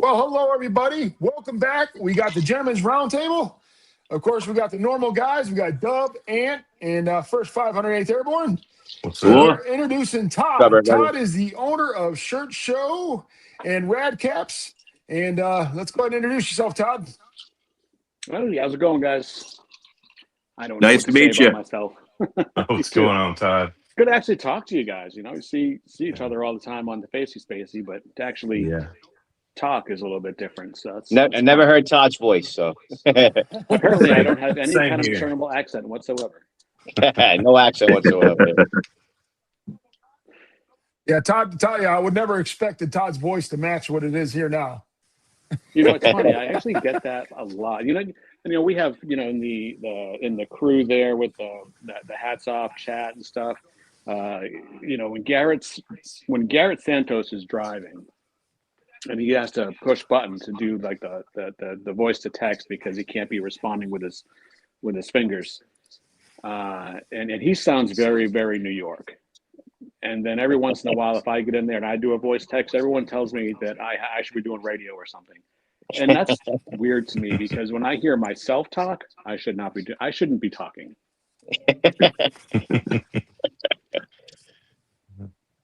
Well, hello, everybody. Welcome back. We got the Gentlemen's Roundtable. Of course, we got the normal guys. We got Dub, Ant, and First 508th Airborne. What's So up? we're introducing What's up, Todd. everybody? Todd is the owner of Shirt Show and Rad Caps. And let's go ahead and introduce yourself, Todd. Hey, how's it going, guys? I don't Nice know to what meet say you. about myself. What's going on, Todd? Good to actually talk to you guys. You know, we see each other all the time on the Facey Spacey, but to actually talk is a little bit different. So I never heard Todd's voice, so apparently I don't have any Same kind of here. discernible accent whatsoever. no accent whatsoever. Yeah, Todd, yeah, I would never expected Todd's voice to match what it is here now. You know, it's funny. I actually get that a lot. You know, we have in the crew there with the hats off chat and stuff. When Garrett Santos is driving, and he has to push button to do like the voice to text because he can't be responding with his fingers, and he sounds very, very New York. And then every once in a while, if I get in there and I do a voice text, everyone tells me that I should be doing radio or something. And that's weird to me because when I hear myself talk, I shouldn't be talking.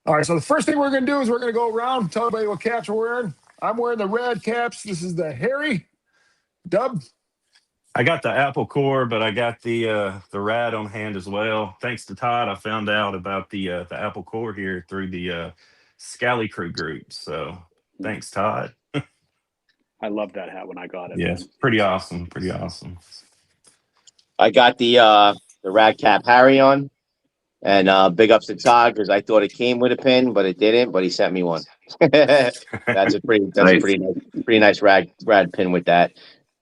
All right, so the first thing we're going to do is we're going to go around, tell everybody what caps we're wearing. I'm wearing the Rad caps. This is the Harry. Dub? I got the Apple Core, but I got the Rad on hand as well. Thanks to Todd, I found out about the Apple Core here through the Scally Crew group. So thanks, Todd. I love that hat when I got it. Yes, pretty awesome. Pretty awesome. I got the Rad Cap Harry on, and big ups to Todd because I thought it came with a pin, but it didn't. But he sent me one. That's a pretty nice rad pin with that.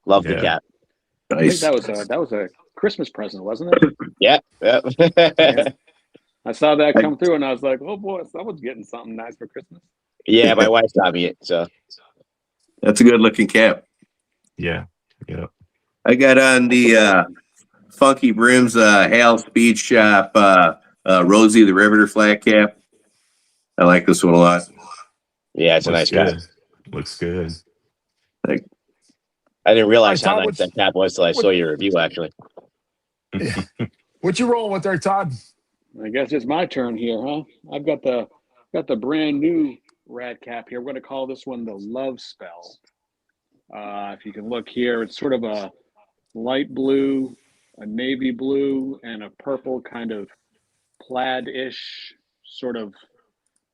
Love the cap. Nice. I think that was a Christmas present, wasn't it? Yeah. I saw that come through, and I was like, "Oh boy, someone's getting something nice for Christmas." Yeah, my wife got me it. So that's a good looking cap. Yeah. I got on the Funky Brim's Hal Speed Shop Rosie the Riveter flat cap. I like this one a lot. Yeah, it's a nice cap. Looks good. I didn't realize Todd, how nice that cap was till I saw your review, actually. Yeah. What you rolling with there, Todd? I guess it's my turn here, huh? I've got the brand new Rad cap here. We're going to call this one the Love Spell. If you can look here, it's sort of a light blue, a navy blue, and a purple kind of plaid-ish sort of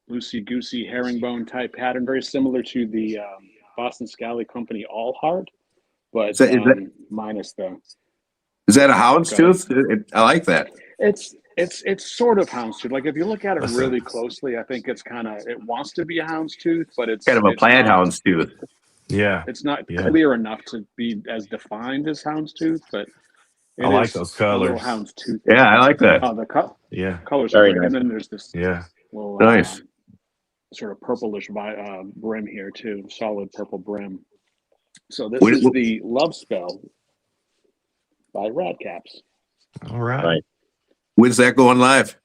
loosey-goosey herringbone type pattern, very similar to the Boston Scally Company All Hard, but minus the. Is that a houndstooth? I like that. It's sort of houndstooth. Like if you look at it really closely, I think it wants to be a houndstooth, but it's kind of a plaid houndstooth. Yeah, it's not clear enough to be as defined as houndstooth, but I like those colors. Houndstooth. Yeah, I like that. The colors very are great. nice. And then there's this little, nice sort of purplish brim here too, solid purple brim. So this is the Love Spell by Rad Caps. All right. When's that going live?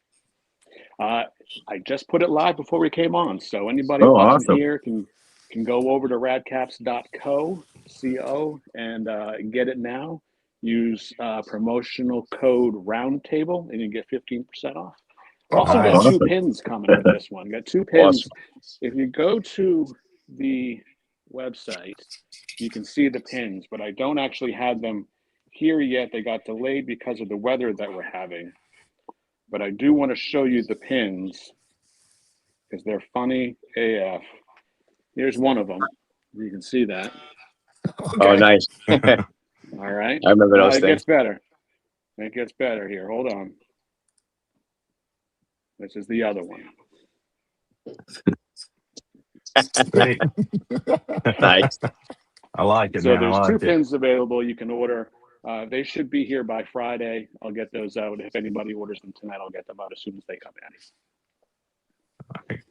I just put it live before we came on, so anybody watching here can go over to radcaps.co and get it now. Use promotional code Roundtable and you get 15% off. Also got 2 pins coming with this one. Got 2 pins. Awesome. If you go to the website, you can see the pins, but I don't actually have them here yet. They got delayed because of the weather that we're having. But I do want to show you the pins because they're funny AF. Here's one of them. You can see that. Okay. Oh, nice. All right. I remember those things. It gets better. It gets better here. Hold on. This is the other one. Nice. I like it. So there's 2 pins available. You can order. They should be here by Friday. I'll get those out. If anybody orders them tonight, I'll get them out as soon as they come in.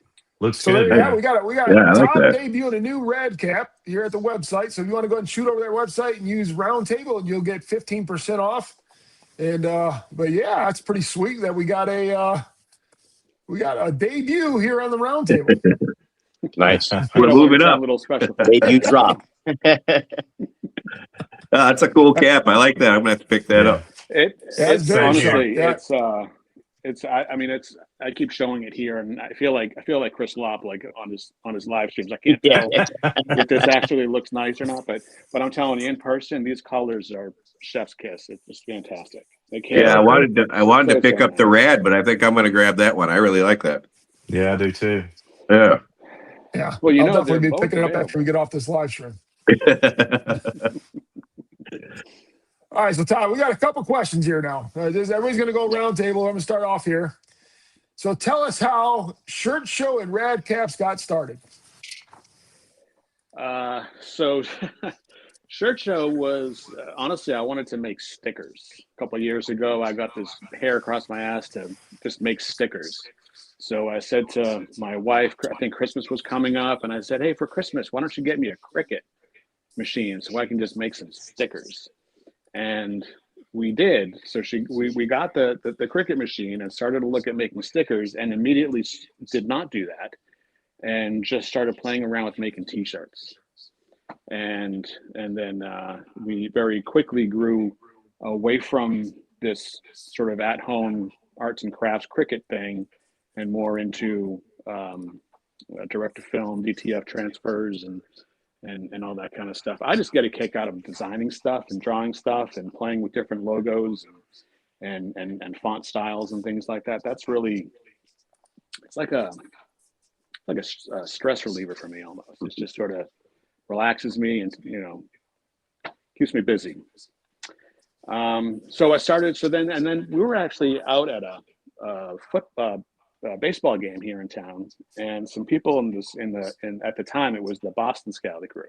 Looks good. We got Todd debuting a new Rad cap here at the website. So if you want to go ahead and shoot over their website and use Roundtable, and you'll get 15% off. And but yeah, it's pretty sweet that we got a debut here on the Roundtable. Nice. We're moving up. A little special. Debut drop. That's a cool cap. I like that. I'm gonna have to pick that up. It's very honestly, sharp. I mean, I keep showing it here, and I feel like Chris Lopp, like on his live streams. I can't tell if this actually looks nice or not, but I'm telling you, in person, these colors are chef's kiss. It's just fantastic. I wanted to pick up the Rad, but I think I'm gonna grab that one. I really like that. Yeah, I do too. Yeah. Yeah. Well, I'll definitely be picking it up after we get off this live stream. All right, so Todd, we got a couple questions here now. Everybody's going to go roundtable. I'm going to start off here. So tell us how Shirt Show and Rad Caps got started. So Shirt Show was honestly, I wanted to make stickers. A couple of years ago, I got this hair across my ass to just make stickers. So I said to my wife, I think Christmas was coming up, and I said, hey, for Christmas, why don't you get me a Cricut machine so I can just make some stickers? And we did. So we got the Cricut machine and started to look at making stickers, and immediately did not do that, and just started playing around with making T-shirts. And then we very quickly grew away from this sort of at-home arts and crafts Cricut thing, and more into direct-to-film, DTF transfers, and all that kind of stuff. I just get a kick out of designing stuff and drawing stuff and playing with different logos and font styles and things like that. That's really, it's like a stress reliever for me almost. It just sort of relaxes me and, keeps me busy. So I started, and then we were actually out at a baseball game here in town, and some people at the time, it was the Boston Scally Crew,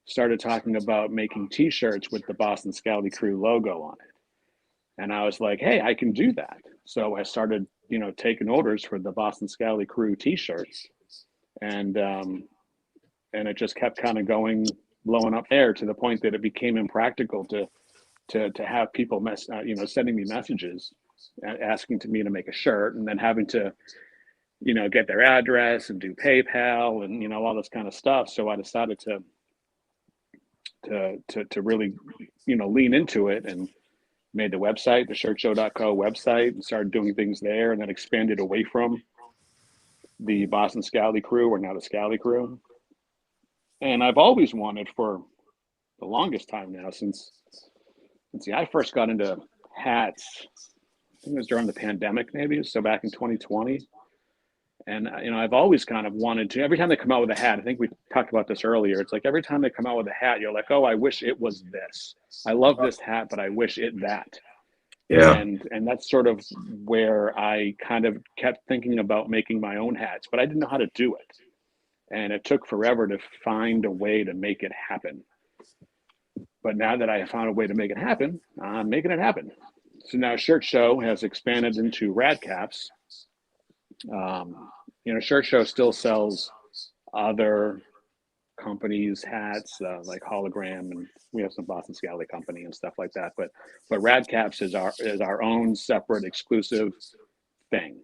started talking about making T-shirts with the Boston Scally Crew logo on it. And I was like, hey, I can do that. So I started, taking orders for the Boston Scally Crew T-shirts, and it just kept kind of blowing up there to the point that it became impractical to have people sending me messages asking me to make a shirt, and then having to, get their address and do PayPal and, all this kind of stuff. So I decided to really, lean into it, and made the website, the shirtshow.co website, and started doing things there, and then expanded away from the Boston Scally Crew, or now the Scally Crew. And I've always wanted, for the longest time now, since I first got into hats, I think it was during the pandemic, maybe, so back in 2020. And, I've always kind of wanted to, every time they come out with a hat, I think we talked about this earlier, it's like every time they come out with a hat, you're like, oh, I wish it was this. I love this hat, but I wish it that. Yeah. And that's sort of where I kind of kept thinking about making my own hats, but I didn't know how to do it. And it took forever to find a way to make it happen. But now that I have found a way to make it happen, I'm making it happen. So now Shirt Show has expanded into Rad Caps. Shirt Show still sells other companies' hats, like Hologram, and we have some Boston Scally Company and stuff like that. But Rad Caps is our own separate exclusive thing.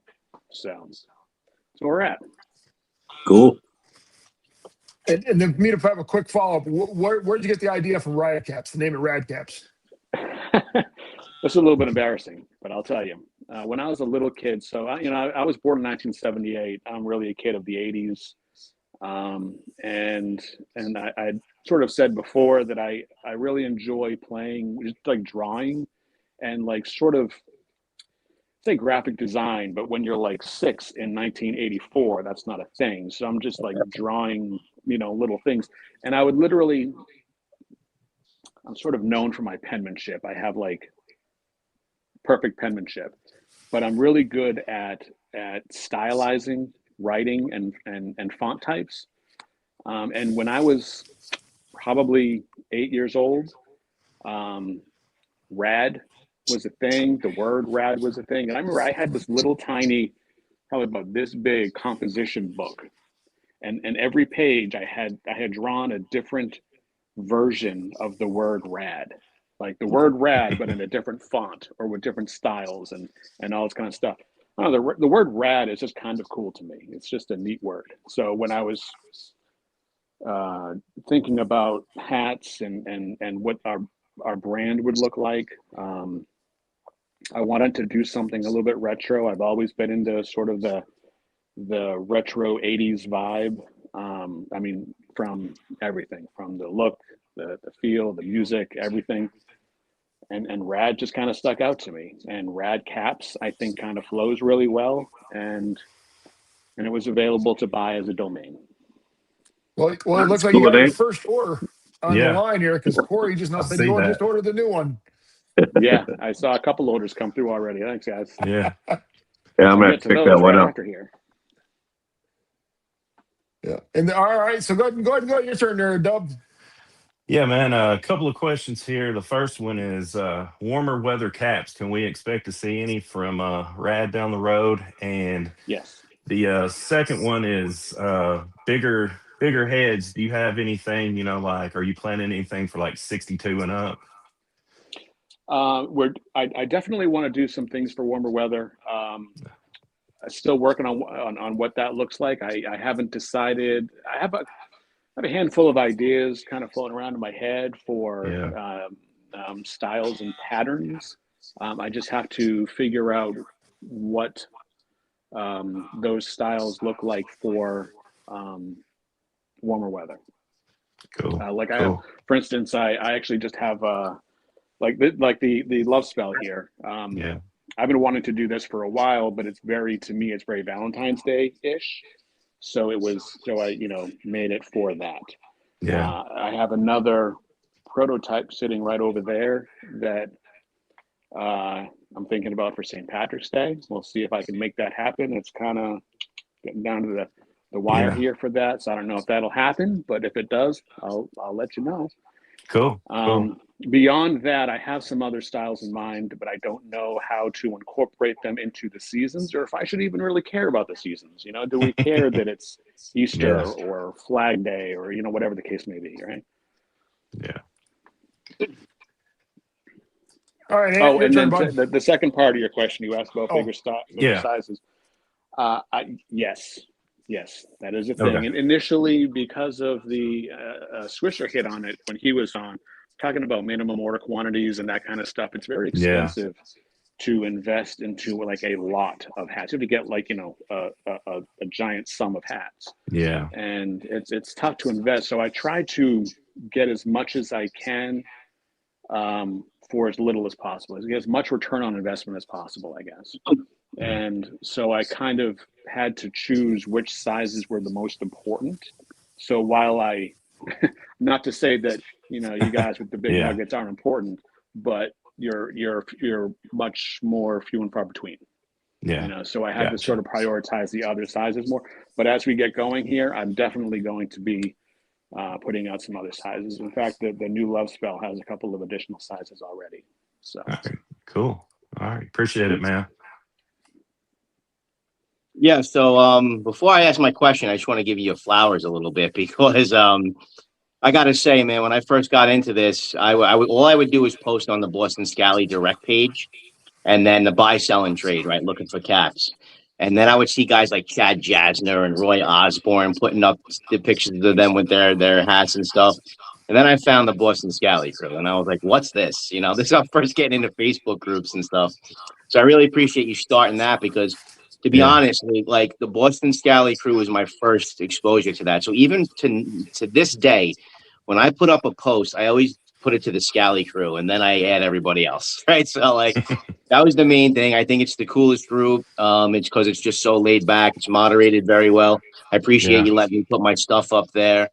So that's where we're at. Cool. And then, me to have a quick follow-up, where'd you get the idea for Riot Caps, the name of Rad Caps? It's a little bit embarrassing, but I'll tell you. When I was a little kid, so I was born in 1978. I'm really a kid of the 80s, and I sort of said before that I really enjoy playing, just like drawing, and like sort of say graphic design. But when you're like 6 in 1984, that's not a thing. So I'm just like drawing, little things, and I would literally. I'm sort of known for my penmanship. I have like perfect penmanship, but I'm really good at stylizing, writing, and font types. And when I was probably 8 years old, rad was a thing. The word rad was a thing. And I remember I had this little tiny, probably about this big composition book. And every page I had drawn a different version of the word rad, like the word rad, but in a different font or with different styles and all this kind of stuff. I don't know, the word rad is just kind of cool to me. It's just a neat word. So when I was thinking about hats and what our brand would look like, I wanted to do something a little bit retro. I've always been into sort of the retro 80s vibe. I mean, from everything, from the look, the feel, the music, everything. And rad just kind of stuck out to me. And rad caps, I think, kind of flows really well. And it was available to buy as a domain. Well, it looks like you got your first order on the line here, because Corey just now said you want to just order the new one. Yeah, I saw a couple orders come through already. Thanks, guys. Yeah, I'm gonna pick that one up. Here. Yeah, and all right, so go ahead. Your turn there, Dub. Yeah, man. A couple of questions here. The first one is warmer weather caps. Can we expect to see any from Rad down the road? And yes, the second one is bigger heads. Do you have anything? Like, are you planning anything for like 62 and up? I definitely want to do some things for warmer weather. I'm still working on what that looks like. I haven't decided. I have a handful of ideas kind of floating around in my head for styles and patterns. I just have to figure out what those styles look like for warmer weather. Cool. Have, for instance, I actually just have like the love spell here. I've been wanting to do this for a while, but it's very Valentine's Day-ish. So I made it for that. Yeah. I have another prototype sitting right over there that I'm thinking about for St. Patrick's Day. We'll see if I can make that happen. It's kind of getting down to the wire here for that. So I don't know if that'll happen, but if it does, I'll let you know. Cool. Beyond that, I have some other styles in mind, but I don't know how to incorporate them into the seasons, or if I should even really care about the seasons. Do we care that it's Easter or Flag Day, or whatever the case may be, right? Yeah. All right. And then the second part of your question, you asked about bigger sizes. Yes, that is a thing. Okay. And initially, because of the Swisher hit on it when he was on, talking about minimum order quantities and that kind of stuff, it's very expensive to invest into like a lot of hats. You have to get like a giant sum of hats. Yeah, and it's tough to invest. So I try to get as much as I can for as little as possible, get as much return on investment as possible, I guess. And so I kind of had to choose which sizes were the most important. So while not to say that you guys with the big nuggets aren't important, but you're much more few and far between. Yeah. So I had to sort of prioritize the other sizes more. But as we get going here, I'm definitely going to be putting out some other sizes. In fact, the new Love Spell has a couple of additional sizes already. So all right, cool. All right, appreciate it, man. Yeah, so before I ask my question, I just want to give you your flowers a little bit, because I got to say, man, when I first got into this, all I would do was post on the Boston Scally direct page, and then the buy, sell, and trade, right, looking for caps. And then I would see guys like Chad Jasner and Roy Osborne putting up the pictures of them with their hats and stuff. And then I found the Boston Scally crew, and I was like, what's this? This is how first getting into Facebook groups and stuff. So I really appreciate you starting that, because to be honest, like the Boston Scally crew was my first exposure to that. So even to this day, when I put up a post, I always put it to the Scally crew, and then I add everybody else, right? So like that was the main thing. I think it's the coolest group. It's because it's just so laid back. It's moderated very well. I appreciate you letting me put my stuff up there.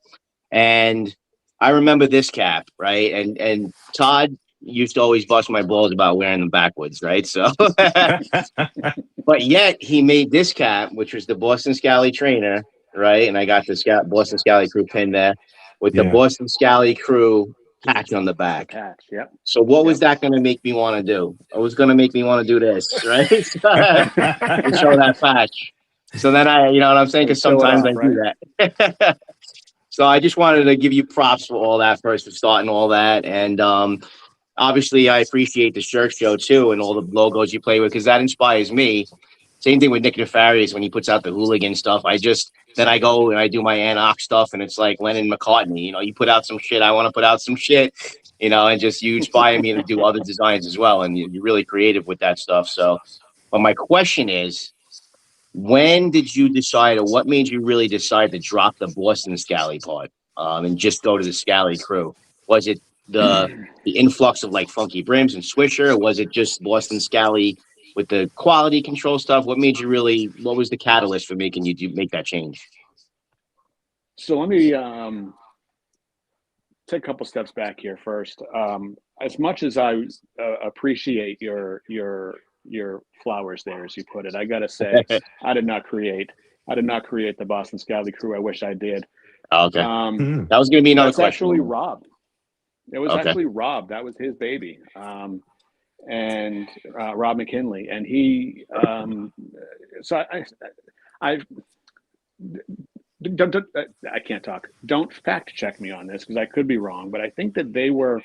And I remember this cap, right? And Todd used to always bust my balls about wearing them backwards, right? So, but yet he made this cap, which was the Boston Scally trainer, right? And I got the Boston Scally crew pin there with the Boston Scally crew patch on the back. So what was that going to make me want to do? It was going to make me want to do this, right? And show that patch. So then you know what I'm saying? Because sometimes I do that. So I just wanted to give you props for all that first, for starting all that. And obviously I appreciate the shirt show too, and all the logos you play with, because that inspires me. Same thing with Nick Nefarious when he puts out the hooligan stuff. Then I go and I do my Anox stuff, and it's like Lennon McCartney. You know, you put out some shit, I want to put out some shit. You know, and just you inspire me to do other designs as well, and you're really creative with that stuff. So, but my question is, when did you decide, or what made you really decide to drop the Boston Scally part and just go to the Scally crew? Was it the influx of like Funky Brims and Swisher, or was it just Boston Scally with the quality control stuff? What was the catalyst for making you make that change? So let me take a couple steps back here first. As much as I appreciate your flowers there, as you put it, I gotta say, I did not create the Boston Scally crew. I wish I did. Okay. That was going to be another question. Actually Rob. It was actually Rob. That was his baby. And Rob McKinley. And he, so I can't talk. Don't fact check me on this because I could be wrong, but I think that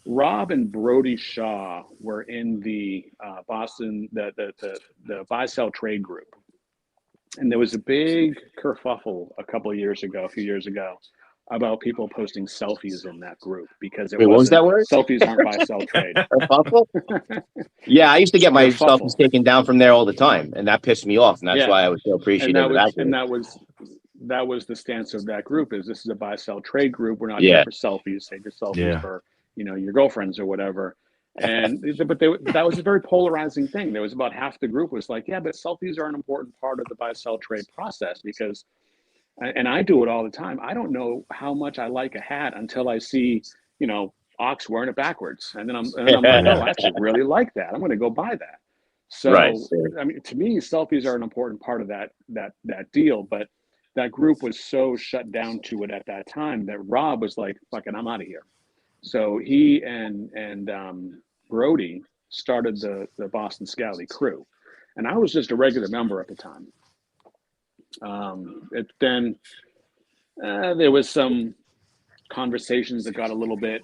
Rob and Brody Shaw were in the Boston, the buy-sell trade group. And there was a big kerfuffle a few years ago, about people posting selfies in that group because what was that word? Selfies aren't buy-sell trade. Yeah, I used to get my selfies taken down from there all the time, and that pissed me off, and that's why I was so appreciative of that. And that was the stance of that group: is this is a buy-sell trade group. We're not here for selfies. Save your selfies for your girlfriends or whatever. And that was a very polarizing thing. There was about half the group was like, yeah, but selfies are an important part of the buy-sell trade process because. And I do it all the time. I don't know how much I like a hat until I see, Ox wearing it backwards. And then I'm like, oh, I actually really like that. I'm going to go buy that. So, right. I mean, to me, selfies are an important part of that deal. But that group was so shut down to it at that time that Rob was like, fucking, I'm out of here. So he and Brody started the Boston Scally crew. And I was just a regular member at the time. Then there was some conversations that got a little bit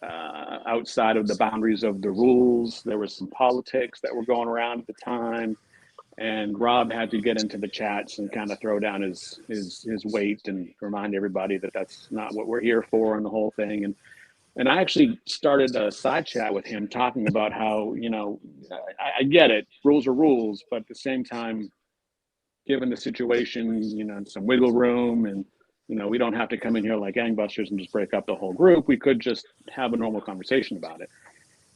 outside of the boundaries of the rules. There was some politics that were going around at the time, and Rob had to get into the chats and kind of throw down his weight and remind everybody that that's not what we're here for and the whole thing. And I actually started a side chat with him talking about how, I get it, rules are rules, but at the same time, given the situation, some wiggle room and, we don't have to come in here like gangbusters and just break up the whole group. We could just have a normal conversation about it.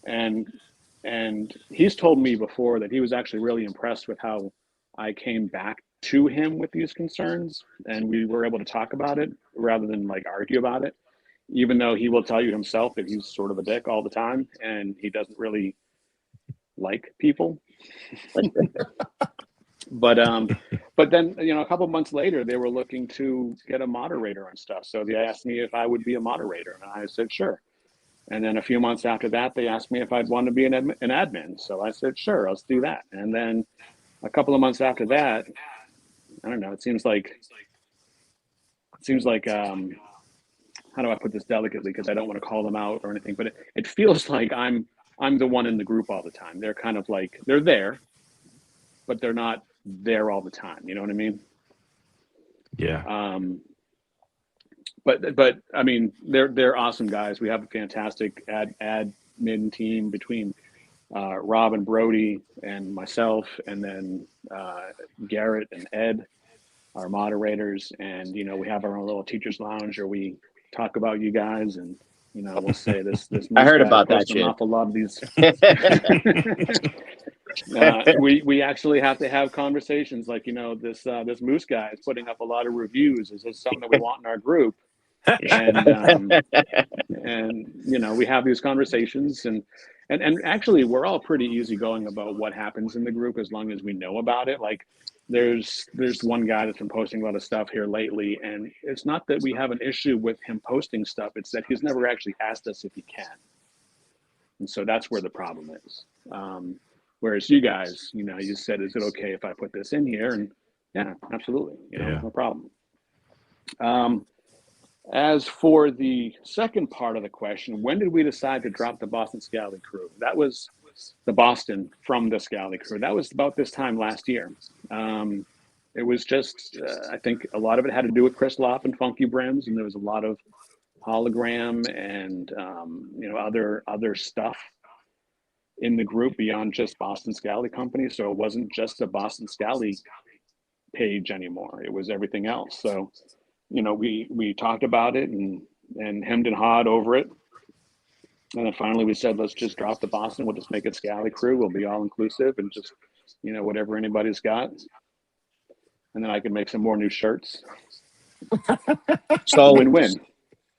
And he's told me before that he was actually really impressed with how I came back to him with these concerns and we were able to talk about it rather than like argue about it, even though he will tell you himself that he's sort of a dick all the time and he doesn't really like people. But then, a couple months later, they were looking to get a moderator and stuff. So they asked me if I would be a moderator, and I said, sure. And then a few months after that, they asked me if I'd want to be an admin. So I said, sure, let's do that. And then a couple of months after that, I don't know, it seems like, how do I put this delicately? Because I don't want to call them out or anything, but it feels like I'm the one in the group all the time. They're kind of like, they're there, but they're not there all the time. You know what I mean? Yeah. But I mean, they're awesome guys. We have a fantastic admin team between Rob and Brody and myself, and then Garrett and Ed, our moderators. And we have our own little teachers lounge where we talk about you guys, and we'll say this. I heard about that shit. An awful lot of these. We actually have to have conversations like, this Moose guy is putting up a lot of reviews. Is this something that we want in our group? And we have these conversations and actually we're all pretty easygoing about what happens in the group as long as we know about it. Like there's one guy that's been posting a lot of stuff here lately, and it's not that we have an issue with him posting stuff, it's that he's never actually asked us if he can. And so that's where the problem is. Whereas you guys, you said, is it okay if I put this in here? And yeah, absolutely. No problem. As for the second part of the question, when did we decide to drop the Boston Scally crew? That was the Boston from the Scally crew. That was about this time last year. It was just, I think a lot of it had to do with Chris Lopp and Funky Brims, and there was a lot of hologram and other stuff in the group beyond just Boston Scally Company. So it wasn't just a Boston Scally page anymore. It was everything else. So, we talked about it and hemmed and hawed over it. And then finally we said, let's just drop the Boston. We'll just make it Scally Crew. We'll be all inclusive and just, whatever anybody's got. And then I can make some more new shirts. So win-win.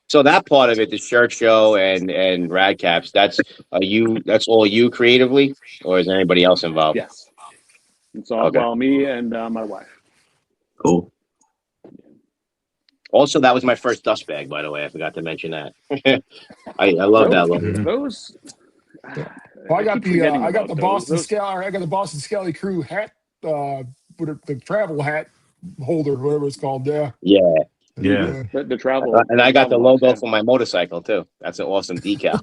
So that part of it, the shirt show and rad caps, that's all you creatively, or is there anybody else involved? Yes. It's all well, me and my wife. Cool. Also, that was my first dust bag, by the way. I forgot to mention that. I love that logo. Those. Well, I got the Boston Scally Crew hat, the travel hat holder, whatever it's called. Yeah. Yeah. The travel. And I got the logo for my motorcycle too. That's an awesome decal.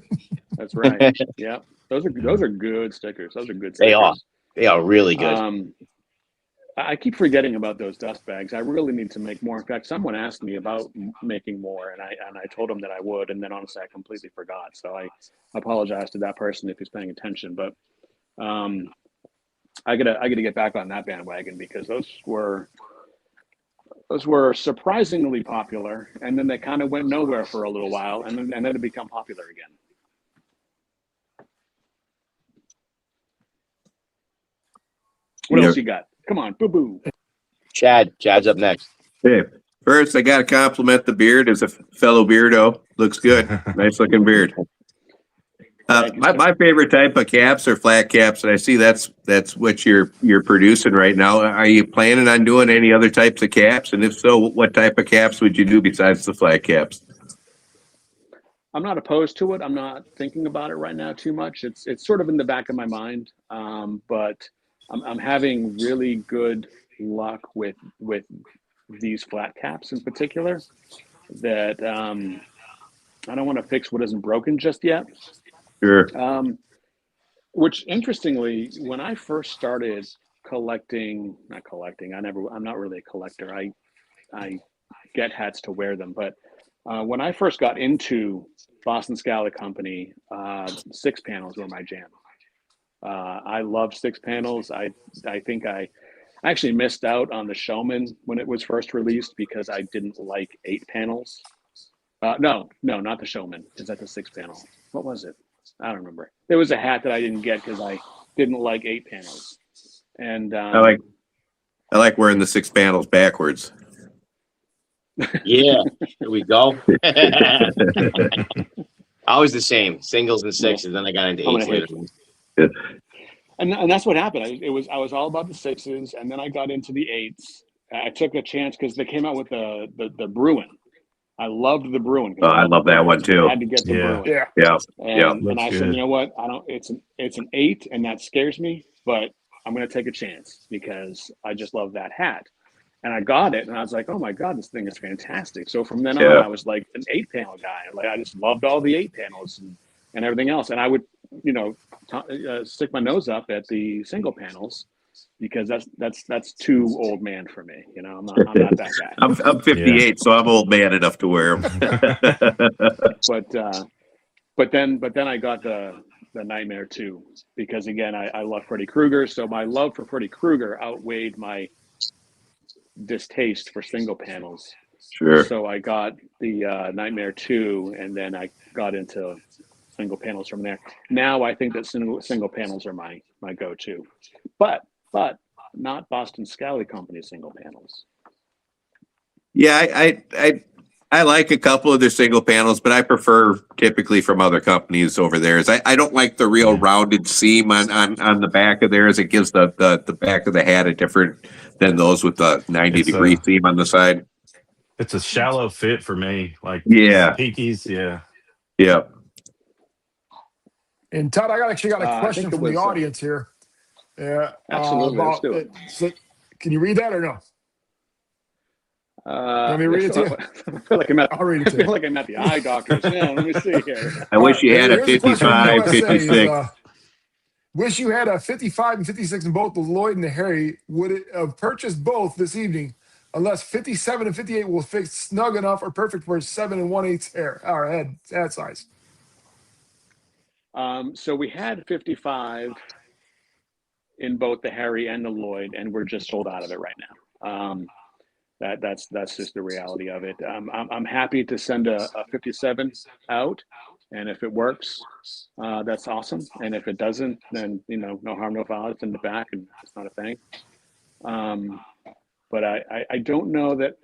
That's right. Yeah. Those are good stickers. Those are good stickers. They are really good. I keep forgetting about those dust bags. I really need to make more. In fact, someone asked me about making more, and I told them that I would, and then honestly, I completely forgot. So I apologize to that person if he's paying attention. But I gotta get back on that bandwagon, because those were surprisingly popular, and then they kind of went nowhere for a little while, and then it become popular again. What else you got? Come on, boo-boo. Chad's up next. Hey, first I got to compliment the beard as a fellow beardo. Looks good. Nice looking beard. My favorite type of caps are flat caps, and I see that's what you're producing right now. Are you planning on doing any other types of caps? And if so, what type of caps would you do besides the flat caps? I'm not opposed to it. I'm not thinking about it right now too much. It's sort of in the back of my mind, but I'm having really good luck with these flat caps in particular. That I don't want to fix what isn't broken just yet. Sure. Which interestingly, when I first started I'm not really a collector. I get hats to wear them, but when I first got into Boston Scally Company, 6 panels were my jam. I love 6 panels. I think I actually missed out on the Showman when it was first released because I didn't like 8 panels. No, not the Showman. Is that the 6 panel? What was it? I don't remember. There was a hat that I didn't get because I didn't like 8 panels. And I like wearing the 6 panels backwards. Yeah, here we go. I was the same, singles and sixes. Then I got into 8s later. And that's what happened. I was all about the 6s, and then I got into the 8s. I took a chance because they came out with the Bruin. I loved the Bruin. Oh, I love that one too. I had to get the Bruin. Yeah. And I said, you know what? It's an 8, and that scares me, but I'm going to take a chance because I just love that hat. And I got it, and I was like, oh my God, this thing is fantastic. So from then on, I was like an 8-panel guy. Like I just loved all the 8 panels and everything else. And I would, stick my nose up at the single panels because that's too old man for me. I'm not that guy. I'm 58, so I'm old man enough to wear them. But then I got the Nightmare 2 because again, I love Freddy Krueger. So my love for Freddy Krueger outweighed my distaste for single panels. Sure. So I got the Nightmare 2, and then I got into single panels from there. Now I think that single panels are my go-to, but not Boston Scally Company single panels. Yeah, I like a couple of their single panels, but I prefer typically from other companies over theirs. I don't like the real rounded seam on the back of theirs. It gives the back of the hat a different than those with the 90-degree seam on the side. It's a shallow fit for me. Like pinkies, yeah. And Todd, I actually got a question from the audience here. Yeah, absolutely. Let's do it. So, can you read that or no? Let me read it to you. I feel like I'll read it to you. I feel like I'm at the eye doctor's. Yeah, let me see here. I wish you had a 55, 56. Wish you had a 55 and 56 in both the Lloyd and the Harry. Would it have purchased both this evening? Unless 57 and 58 will fit snug enough or perfect for 7 and 1/8 hair or head size. So we had 55 in both the Harry and the Lloyd, and we're just sold out of it right now. That's just the reality of it. I'm happy to send a 57 out, and if it works, that's awesome. And if it doesn't, then no harm, no foul. It's in the back, and it's not a thing. But I don't know that.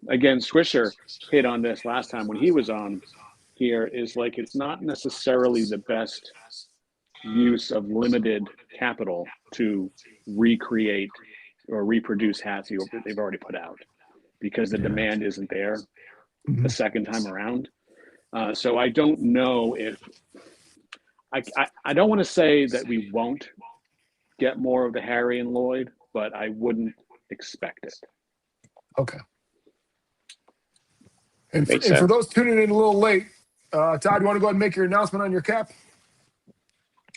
Again, Swisher hit on this last time when he was on here. Is like it's not necessarily the best use of limited capital to recreate or reproduce hats they've already put out, because the demand isn't there the second time around. So I don't know if I don't want to say that we won't get more of the Harry and Lloyd, but I wouldn't expect it. Okay. And for those tuning in a little late, Todd, you want to go ahead and make your announcement on your cap?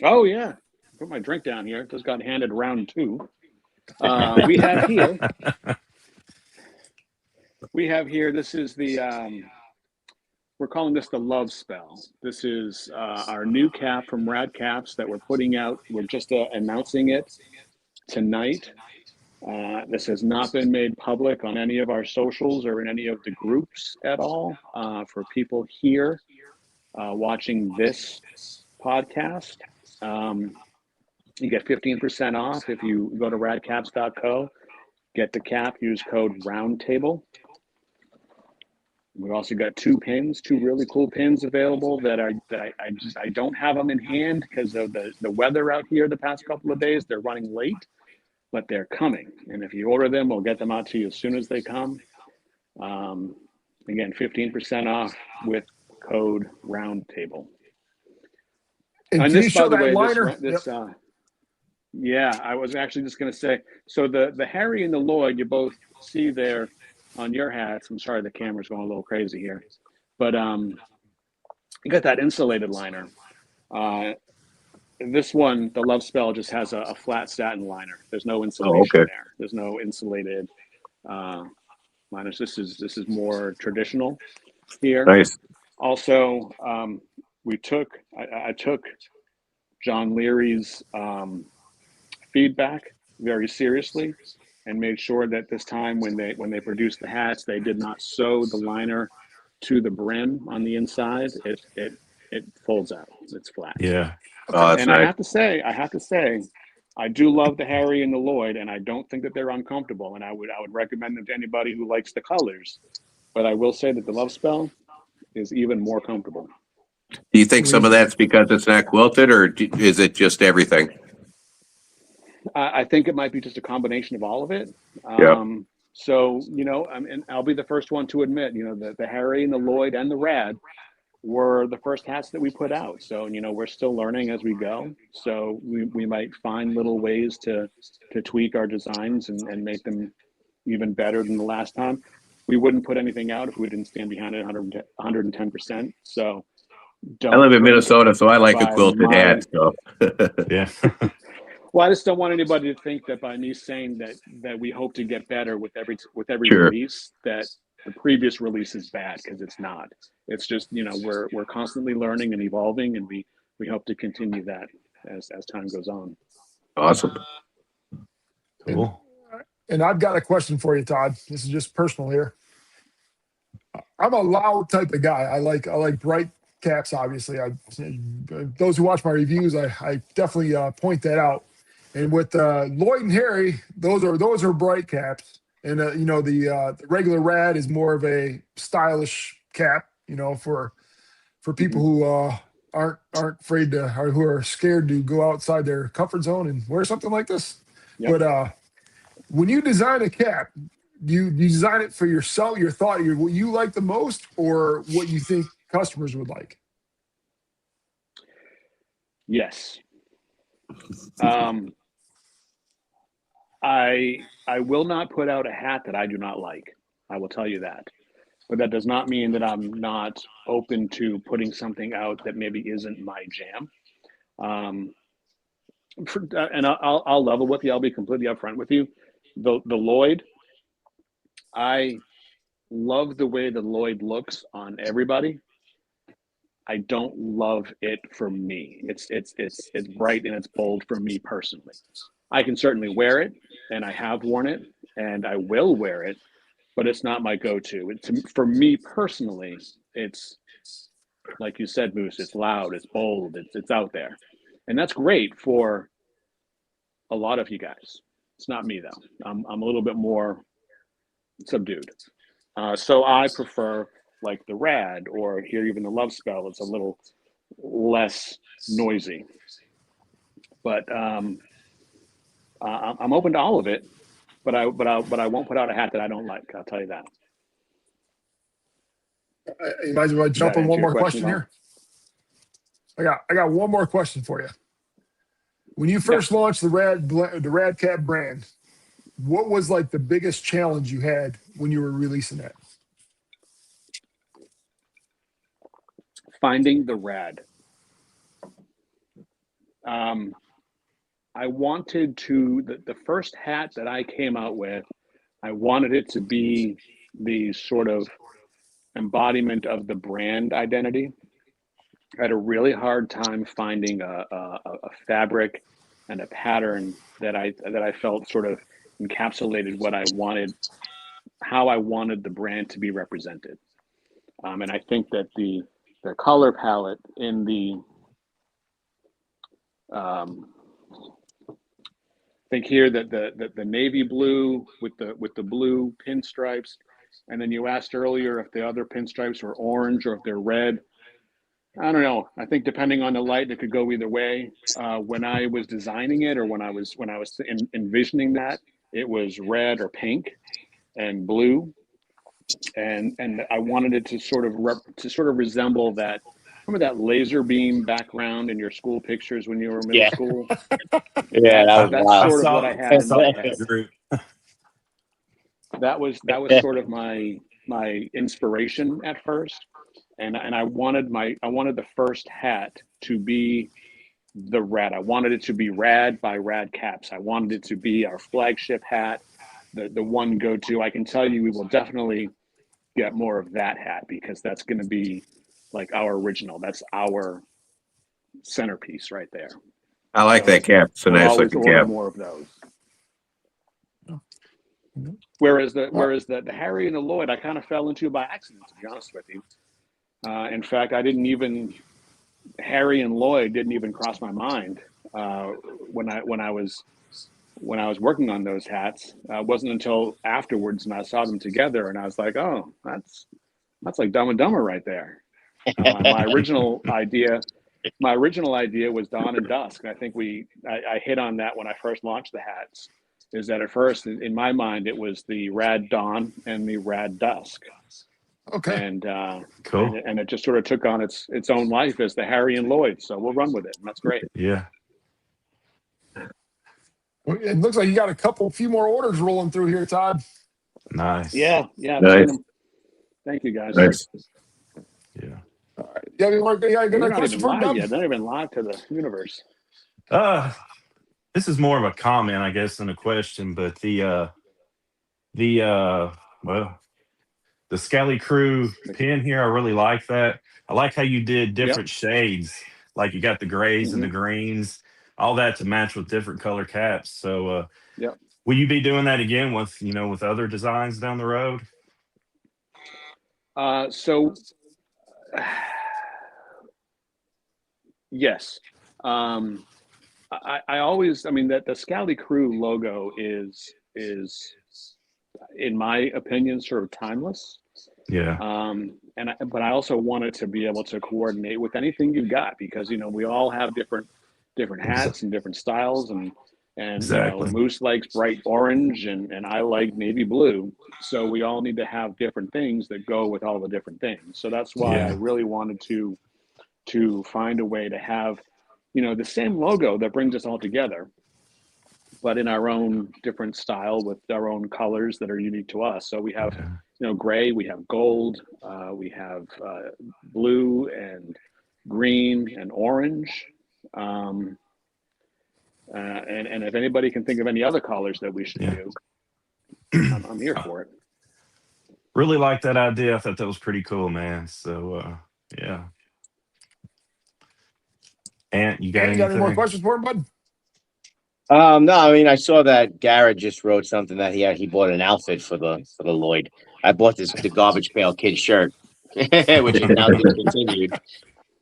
Oh yeah, put my drink down here. Just got handed round 2. We have here. This is the we're calling this the Love Spell. This is our new cap from Rad Caps that we're putting out. We're just announcing it tonight. This has not been made public on any of our socials or in any of the groups at all. For people here watching this podcast, you get 15% off if you go to radcaps.co, get the cap, use code Roundtable. We also got 2 pins, 2 really cool pins available that I don't have them in hand because of the weather out here the past couple of days. They're running late, but they're coming. And if you order them, we'll get them out to you as soon as they come. Again, 15% off with code Roundtable. And this, by the way, liner? Yeah, I was actually just going to say, so the Harry and the Lloyd, you both see there on your hats. I'm sorry, the camera's going a little crazy here, but you got that insulated liner. This one, the Love Spell, just has a flat satin liner. There's no insulation there. There's no insulated liners. This is more traditional here. Nice. Also, I took John Leary's feedback very seriously and made sure that this time when they produced the hats, they did not sew the liner to the brim on the inside. It folds out. It's flat. Yeah. Oh, that's and nice. I have to say, I do love the Harry and the Lloyd, and I don't think that they're uncomfortable. And I would recommend them to anybody who likes the colors. But I will say that the Love Spell is even more comfortable. Do you think some of that's because it's not quilted, or is it just everything? I think it might be just a combination of all of it. So, and I'll be the first one to admit, the Harry and the Lloyd and the Rad were the first hats that we put out. So, we're still learning as we go. So we might find little ways to tweak our designs and make them even better than the last time. We wouldn't put anything out if we didn't stand behind it 110%. So I live in Minnesota, so I like a quilted hat. So. Yeah. Well, I just don't want anybody to think that by me saying that we hope to get better with every Sure. release, that the previous release is bad, because it's not. It's just, we're constantly learning and evolving, and we hope to continue that as time goes on. Awesome. Cool. And I've got a question for you, Todd. This is just personal here. I'm a loud type of guy. I like bright caps, obviously. Those who watch my reviews, I definitely point that out. And with Lloyd and Harry, those are bright caps. And the regular Rad is more of a stylish cap, for people who aren't afraid to, or who are scared to go outside their comfort zone and wear something like this. Yep. But when you design a cap, you design it for yourself, your thought, what you like the most, or what you think customers would like? Yes. I will not put out a hat that I do not like. I will tell you that. But that does not mean that I'm not open to putting something out that maybe isn't my jam. and I'll level with you. I'll be completely upfront with you. The Lloyd, I love the way the Lloyd looks on everybody. I don't love it for me. It's bright and it's bold for me personally. I can certainly wear it, and I have worn it, and I will wear it, but it's not my go-to. For me personally, it's like you said, Moose. It's loud, it's bold, it's out there, and that's great for a lot of you guys. It's not me though. I'm a little bit more subdued. So I prefer like the Rad or here even the Love Spell. It's a little less noisy, but I'm open to all of it. But I won't put out a hat that I don't like. I'll tell you that. You might as well jump on one more question here. I got one more question for you. When you first launched the Rad Cap brand, what was like the biggest challenge you had when you were releasing that? Finding the Rad. I wanted to, the first hat that I came out with, I wanted it to be the sort of embodiment of the brand identity. I had a really hard time finding a fabric and a pattern that I felt sort of encapsulated what I wanted, how I wanted the brand to be represented. And I think that the color palette in the I think here that the navy blue with the blue pinstripes, and then you asked earlier if the other pinstripes were orange or if they're red. I don't know. I think depending on the light, it could go either way. When I was designing it, or when I was envisioning that, it was red or pink and blue, and I wanted it to sort of resemble that. Remember that laser beam background in your school pictures when you were in middle school? Yeah, that's wild. sort of what I had in my head. That was sort of my inspiration at first, and I wanted the first hat to be the Rad. I wanted it to be Rad by Rad Caps. I wanted it to be our flagship hat, the one go-to. I can tell you we will definitely get more of that hat, because that's going to be like our original. That's our centerpiece right there. I like that cap. It's a nice looking cap. More of those. Whereas the Harry and the Lloyd, I kind of fell into by accident, to be honest with you. In fact, Harry and Lloyd didn't even cross my mind when I was working on those hats. It wasn't until afterwards, and I saw them together, and I was like, oh, that's like Dumb and Dumber right there. My original idea was dawn and dusk. And I think I hit on that when I first launched the hats. Is that at first, in my mind, it was the Rad Dawn and the Rad Dusk. Okay. And cool. And it just sort of took on its own life as the Harry and Lloyd. So we'll run with it, and that's great. Yeah. It looks like you got a few more orders rolling through here, Todd. Nice. Yeah. Nice. Thank you, guys. Nice. Yeah. All right. Yeah, you got a question for Dub? They're not even live to the universe. This is more of a comment, I guess, than a question, but the Scally Crew pin here, I really like that. I like how you did different shades, like you got the grays and the greens, all that to match with different color caps. So, will you be doing that again with other designs down the road? Yes. I always, that the Scally Crew logo is in my opinion sort of timeless. Yeah. But I also wanted to be able to coordinate with anything you got, because we all have different hats and different styles, and exactly. Moose likes bright orange and I like navy blue, so we all need to have different things that go with all the different things. So that's why I really wanted to find a way to have the same logo that brings us all together, but in our own different style with our own colors that are unique to us. So we have gray, we have gold, we have blue and green and orange. And if anybody can think of any other collars that we should do, I'm here for it. Really like that idea. I thought that was pretty cool, man. So yeah. Ant, you got Ant, you got any more anything? questions for him, bud? No, I mean, I saw that Garrett just wrote something that he bought an outfit for the Lloyd. I bought the Garbage Pail Kid shirt, which is now discontinued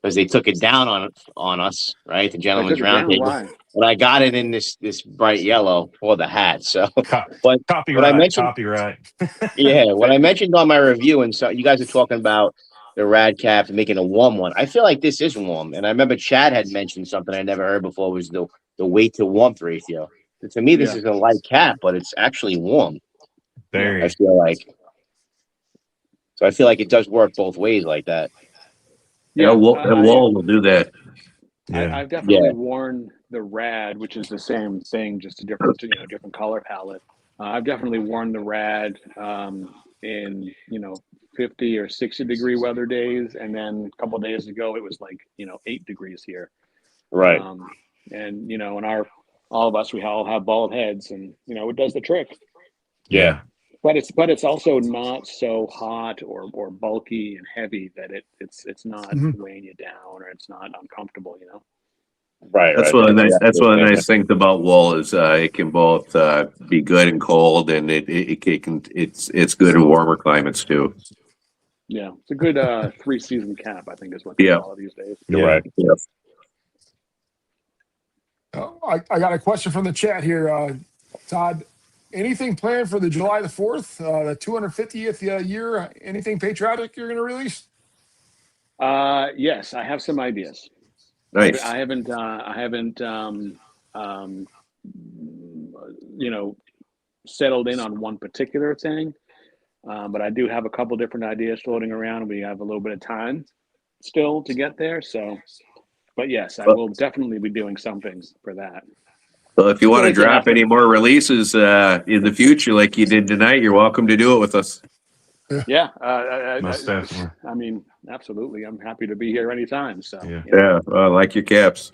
because they took it down on us, right? The Gentleman's Roundtable. But I got it in this bright yellow for the hat. So, but what I mentioned, copyright. Yeah, what I mentioned on my review, and so you guys are talking about the rad cap and making a warm one. I feel like this is warm, and I remember Chad had mentioned something I never heard before was the weight to warmth ratio. To me, this is a light cap, but it's actually warm. Very. I feel like. So I feel like it does work both ways like that. Yeah, wool will do that. Yeah. I've definitely worn the rad, which is the same thing, just a different color palette. I've definitely worn the rad in 50 or 60 degree weather days, and then a couple of days ago it was like 8 degrees here. Right. And and all of us, we all have bald heads, and it does the trick. Yeah. But it's also not so hot or bulky and heavy that it's not weighing you down or it's not uncomfortable. Right. That's one of the nice things about wool is it can both be good and cold, and it's good in warmer climates too. Yeah, it's a good 3-season cap, I think is what they call it these days. You're right. Yeah. I got a question from the chat here, Todd. Anything planned for the July the 4th, the 250th year? Anything patriotic you're going to release? Yes, I have some ideas. Nice. I haven't settled in on one particular thing, but I do have a couple different ideas floating around. We have a little bit of time still to get there, so. But yes, I will definitely be doing something for that. So if you want to drop any more releases in the future, like you did tonight, you're welcome to do it with us. Yeah, most definitely. I mean, absolutely. I'm happy to be here anytime. So I like your caps.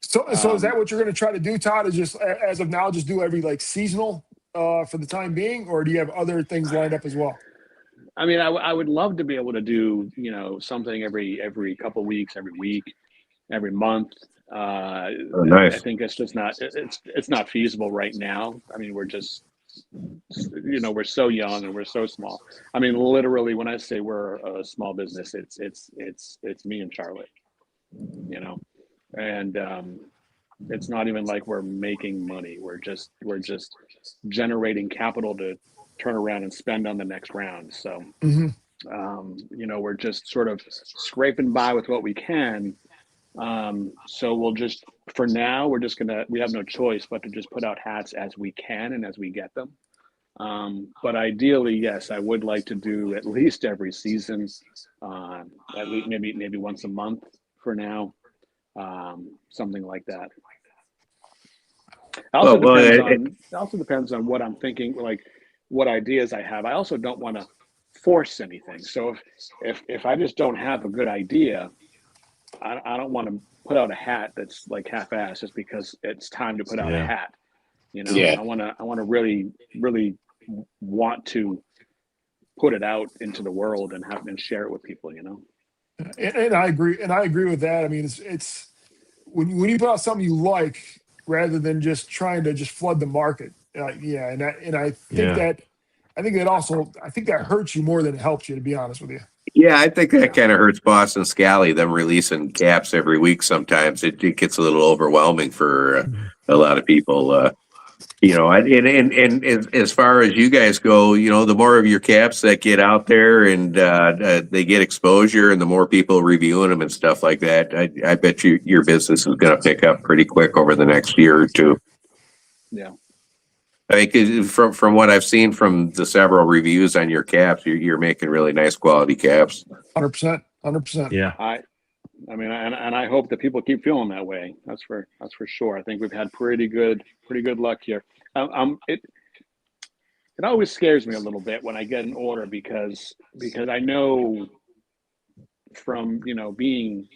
So is that what you're going to try to do, Todd? Is just as of now, just do every seasonal for the time being, or do you have other things lined up as well? I mean, I would love to be able to do something every couple of weeks, every week, every month. Nice. I think it's just not it's not feasible right now. I mean, we're just we're so young and we're so small. I mean, literally, when I say we're a small business, it's me and Charlotte. And it's not even like we're making money. We're just generating capital to turn around and spend on the next round. So we're just sort of scraping by with what we can. So we'll just, for now, we have no choice but to just put out hats as we can and as we get them. But ideally, yes, I would like to do at least every season, at least maybe once a month for now, something like that. It also depends on what I'm thinking, like what ideas I have. I also don't want to force anything. So if I just don't have a good idea, I don't want to put out a hat that's like half-assed just because it's time to put out a hat. I want to really want to put it out into the world and share it with people. And I agree with that. I mean, it's when you put out something you like rather than just trying to just flood the market. And I think that hurts you more than it helps you, to be honest with you. Yeah, I think that kind of hurts Boston Scally, them releasing caps every week. Sometimes it gets a little overwhelming for a lot of people. And as far as you guys go, the more of your caps that get out there and they get exposure, and the more people reviewing them and stuff like that, I bet your business is going to pick up pretty quick over the next year or two. Yeah. I mean, from what I've seen from the several reviews on your caps, you're making really nice quality caps. 100%. Yeah. I mean, and I hope that people keep feeling that way. That's for sure. I think we've had pretty good luck here. It always scares me a little bit when I get an order because I know from being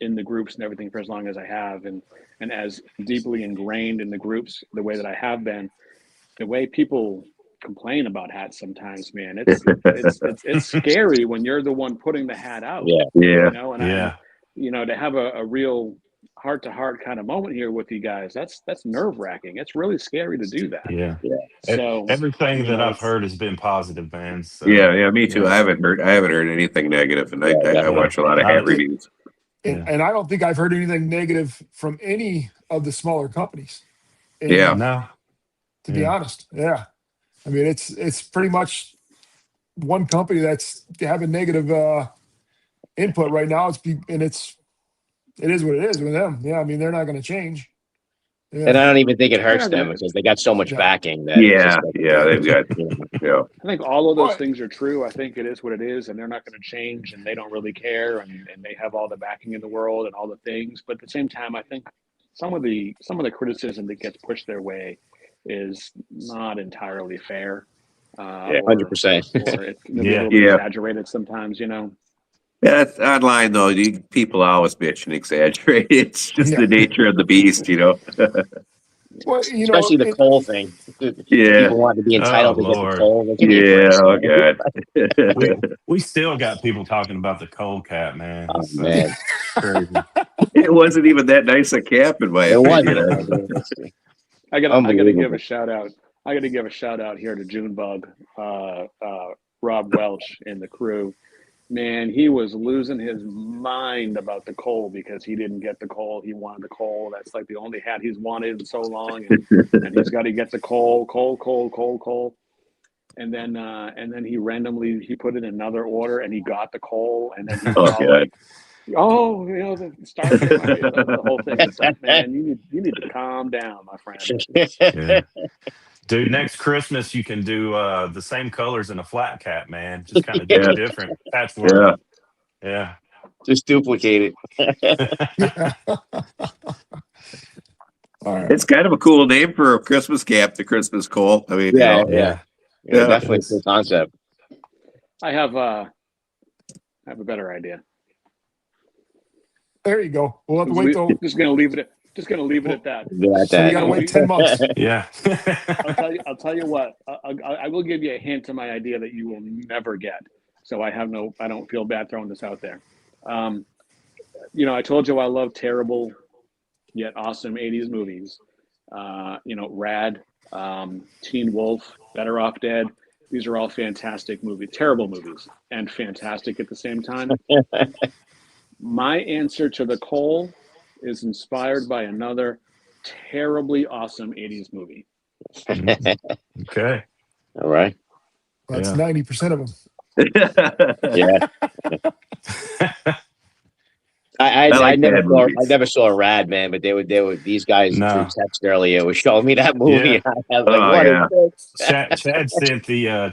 in the groups and everything for as long as I have, and as deeply ingrained in the groups the way that I have been, the way people complain about hats sometimes, man, it's scary when you're the one putting the hat out. Yeah. You know, and Yeah. to have a real heart-to-heart kind of moment here with you guys, that's nerve-wracking. It's really scary to do that. Yeah. So Everything that I've it's- heard has been positive, man. So, Yeah, me too. yeah. I haven't heard anything negative, and I watch a lot of hat reviews. And I don't think I've heard anything negative from any of the smaller companies. And Yeah. No. to be honest, yeah. I mean, it's pretty much one company that's having negative input right now. It is what it is with them. Yeah, I mean, they're not going to change. Yeah. And I don't even think it hurts them because they got so much backing that they've got I think all of those things are true. I think it is what it is, and they're not going to change, and they don't really care, and they have all the backing in the world and all the things. But at the same time, I think some of the criticism that gets pushed their way is not entirely fair. 100%. Or it can be a little bit exaggerated sometimes, you know. Yeah, it's online though. People always bitch and exaggerate. It's just the nature of the beast, you know. Well, especially the coal thing. Yeah, people want to be entitled to get the coal. Oh god. we still got people talking about the coal cap, man. Oh man, crazy. It wasn't even that nice a cap in my opinion. I gotta give a shout out. I gotta give a shout out here to Junebug, Rob Welch and the crew. Man, he was losing his mind about the coal because he didn't get the coal. He wanted the coal. That's like the only hat he's wanted in so long, and he's got to get the coal. And then he randomly put in another order and he got the coal, and then he was like, "Oh, you know, the stars, the whole thing." It's like, man, you need to calm down, my friend. Yeah. Dude, next Christmas you can do the same colors in a flat cap, man. Just kind of do it different. Patchwork. Yeah. Just duplicate it. All right. It's kind of a cool name for a Christmas cap, the Christmas coal. I mean, Definitely a cool concept. I have a better idea. There you go. We'll have to wait till. Just gonna leave it at that. So you gotta wait 10 months. Yeah. I'll tell you what. I will give you a hint to my idea that you will never get. So I don't feel bad throwing this out there. I told you I love terrible yet awesome 80s movies. Rad, Teen Wolf, Better Off Dead. These are all fantastic movies, terrible movies, and fantastic at the same time. My answer to the coal is inspired by another terribly awesome 80s movie. Okay. All right. That's 90% of them. Yeah. I never saw a Rad, man, but they were these guys through text earlier were showing me that movie. I was like, what is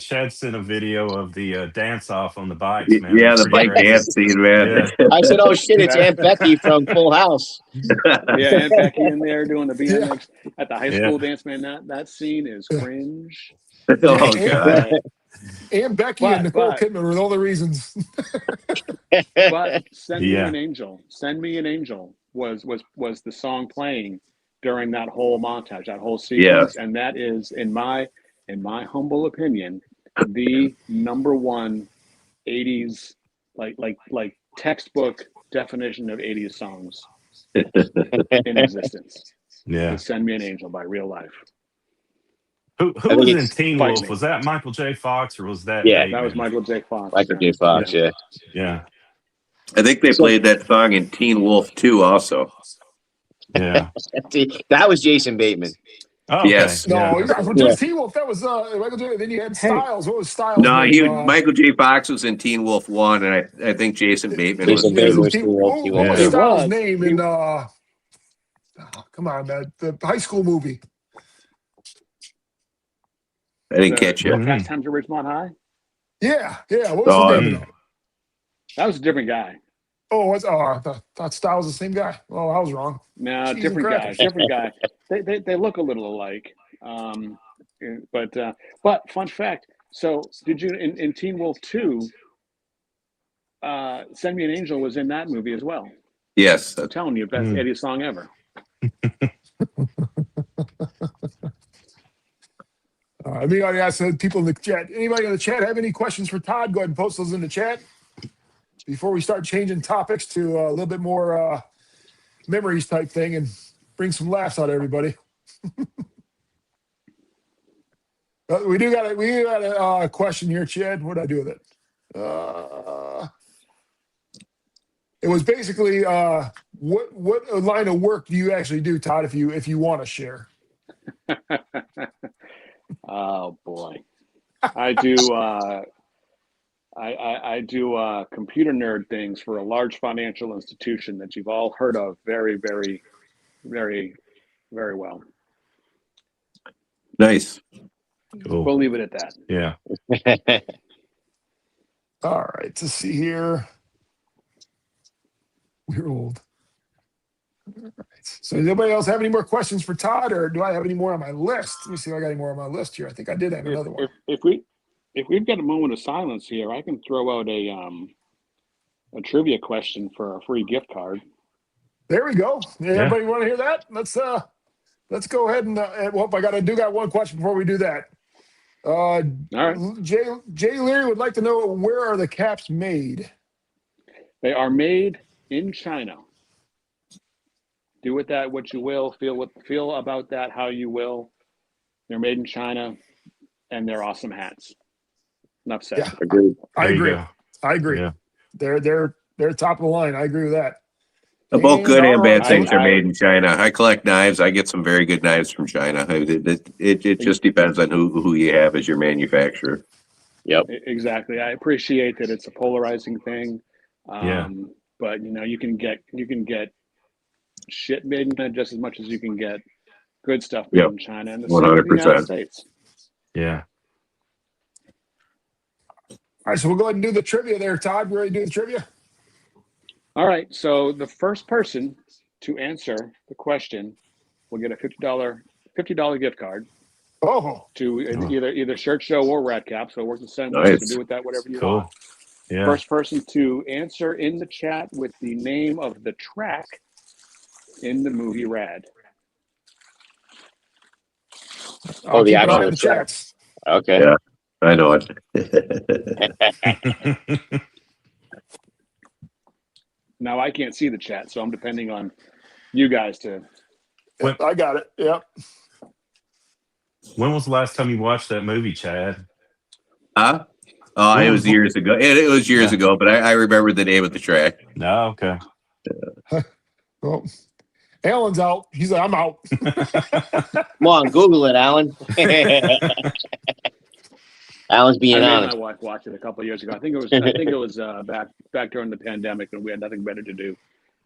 Chad sent a video of the dance off on the bikes, man. Yeah, the bike dance scene, man. Yeah. I said, oh shit, it's Aunt Becky from Full House. Yeah, Aunt Becky in there doing the BMX at the high school dance, man. That scene is cringe. Oh god. And Becky and Nicole Kidman were all the reasons. But Send Me an Angel. Send Me an Angel was the song playing during that whole montage, that whole sequence. And that is, in my humble opinion, the number one 80s like textbook definition of 80s songs in existence. Yeah. Send Me an Angel by Real Life. Who was in Teen Wolf? Was that Michael J. Fox or was that? Yeah, that was Michael J. Fox. Michael J. Fox, yeah. I think they played that song in Teen Wolf 2 also. Yeah. That was Jason Bateman. Oh, okay. Yes. No, just Teen Wolf. That was Michael J. Then you had Styles. What was Styles? No, Michael J. Fox was in Teen Wolf 1, and I think Jason Bateman was. What was Styles' name in? Come on, man, the high school movie. I didn't catch it. Fast Times at Ridgemont High? Yeah. What was his name? That was a different guy. Oh, I thought Styles was the same guy. Oh, I was wrong. No, different guy. They look a little alike. But fun fact. So did you in Teen Wolf 2? Send Me an Angel was in that movie as well. Yes. I'm telling you, best Eddie song ever. Anybody ask people in the chat? Anybody in the chat have any questions for Todd? Go ahead and post those in the chat before we start changing topics to a little bit more memories type thing and bring some laughs out of everybody. We got a question here, Chad. What did I do with it? It was basically what line of work do you actually do, Todd? If you want to share. Oh boy, I do. I do computer nerd things for a large financial institution that you've all heard of very, very, very, very well. Nice. Cool. We'll leave it at that. Yeah. All right. To see here. We're old. All right. So does anybody else have any more questions for Todd, or do I have any more on my list? Let me see if I got any more on my list here. I think I did have another one. If we've got a moment of silence here, I can throw out a trivia question for a free gift card. There we go. Everybody want to hear that? Let's go ahead and well, I got one question before we do that. All right. Jay Leary would like to know, where are the caps made? They are made in China. Do with that what you will. Feel about that how you will. They're made in China, and they're awesome hats. Enough said. Yeah, Agreed. I agree. Go. I agree. Yeah. They're top of the line. I agree with that. Both good and bad things are I- made in China. I collect knives. I get some very good knives from China. It just depends on who you have as your manufacturer. Yep. Exactly. I appreciate that it's a polarizing thing. Yeah. But you can get shit made in China just as much as you can get good stuff made in China, and the same with the United States. Yeah. All right, so we'll go ahead and do the trivia there, Todd. You ready to do the trivia? All right. So the first person to answer the question will get a $50 gift card to either Shirt Show or Rat Cap. So it works the same way. So do with that whatever you want. Yeah. First person to answer in the chat with the name of the track in the movie Rad. I'll the keep an eye actual on the track. chats. Okay. Yeah, I know it. Now I can't see the chat, so I'm depending on you guys to. I got it. Yep. When was the last time you watched that movie, Chad? Huh? Oh, it was years ago. It was years ago, but I remember the name of the track. No, okay. Well, Alan's out. He's like, I'm out. Come on, Google it, Alan. Alan's being I made honest. my wife watch it a couple of years ago. I think it was back during the pandemic when we had nothing better to do,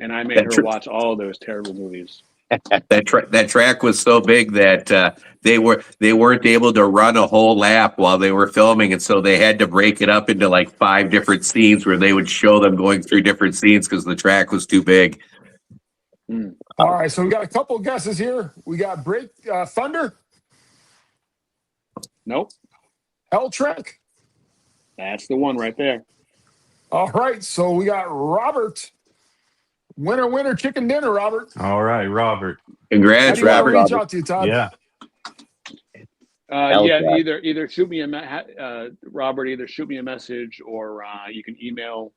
and I made her watch all those terrible movies. That track was so big that they weren't able to run a whole lap while they were filming, and so they had to break it up into like 5 different scenes where they would show them going through different scenes because the track was too big. All right, so we got a couple of guesses here. We got Thunder. Nope. Hell Track. That's the one right there. All right, so we got Robert. Winner, chicken dinner, Robert. All right, Robert. Congrats, How do you Robert. reach out to you, Todd? Yeah. Either shoot me Robert. Either shoot me a message, or you can email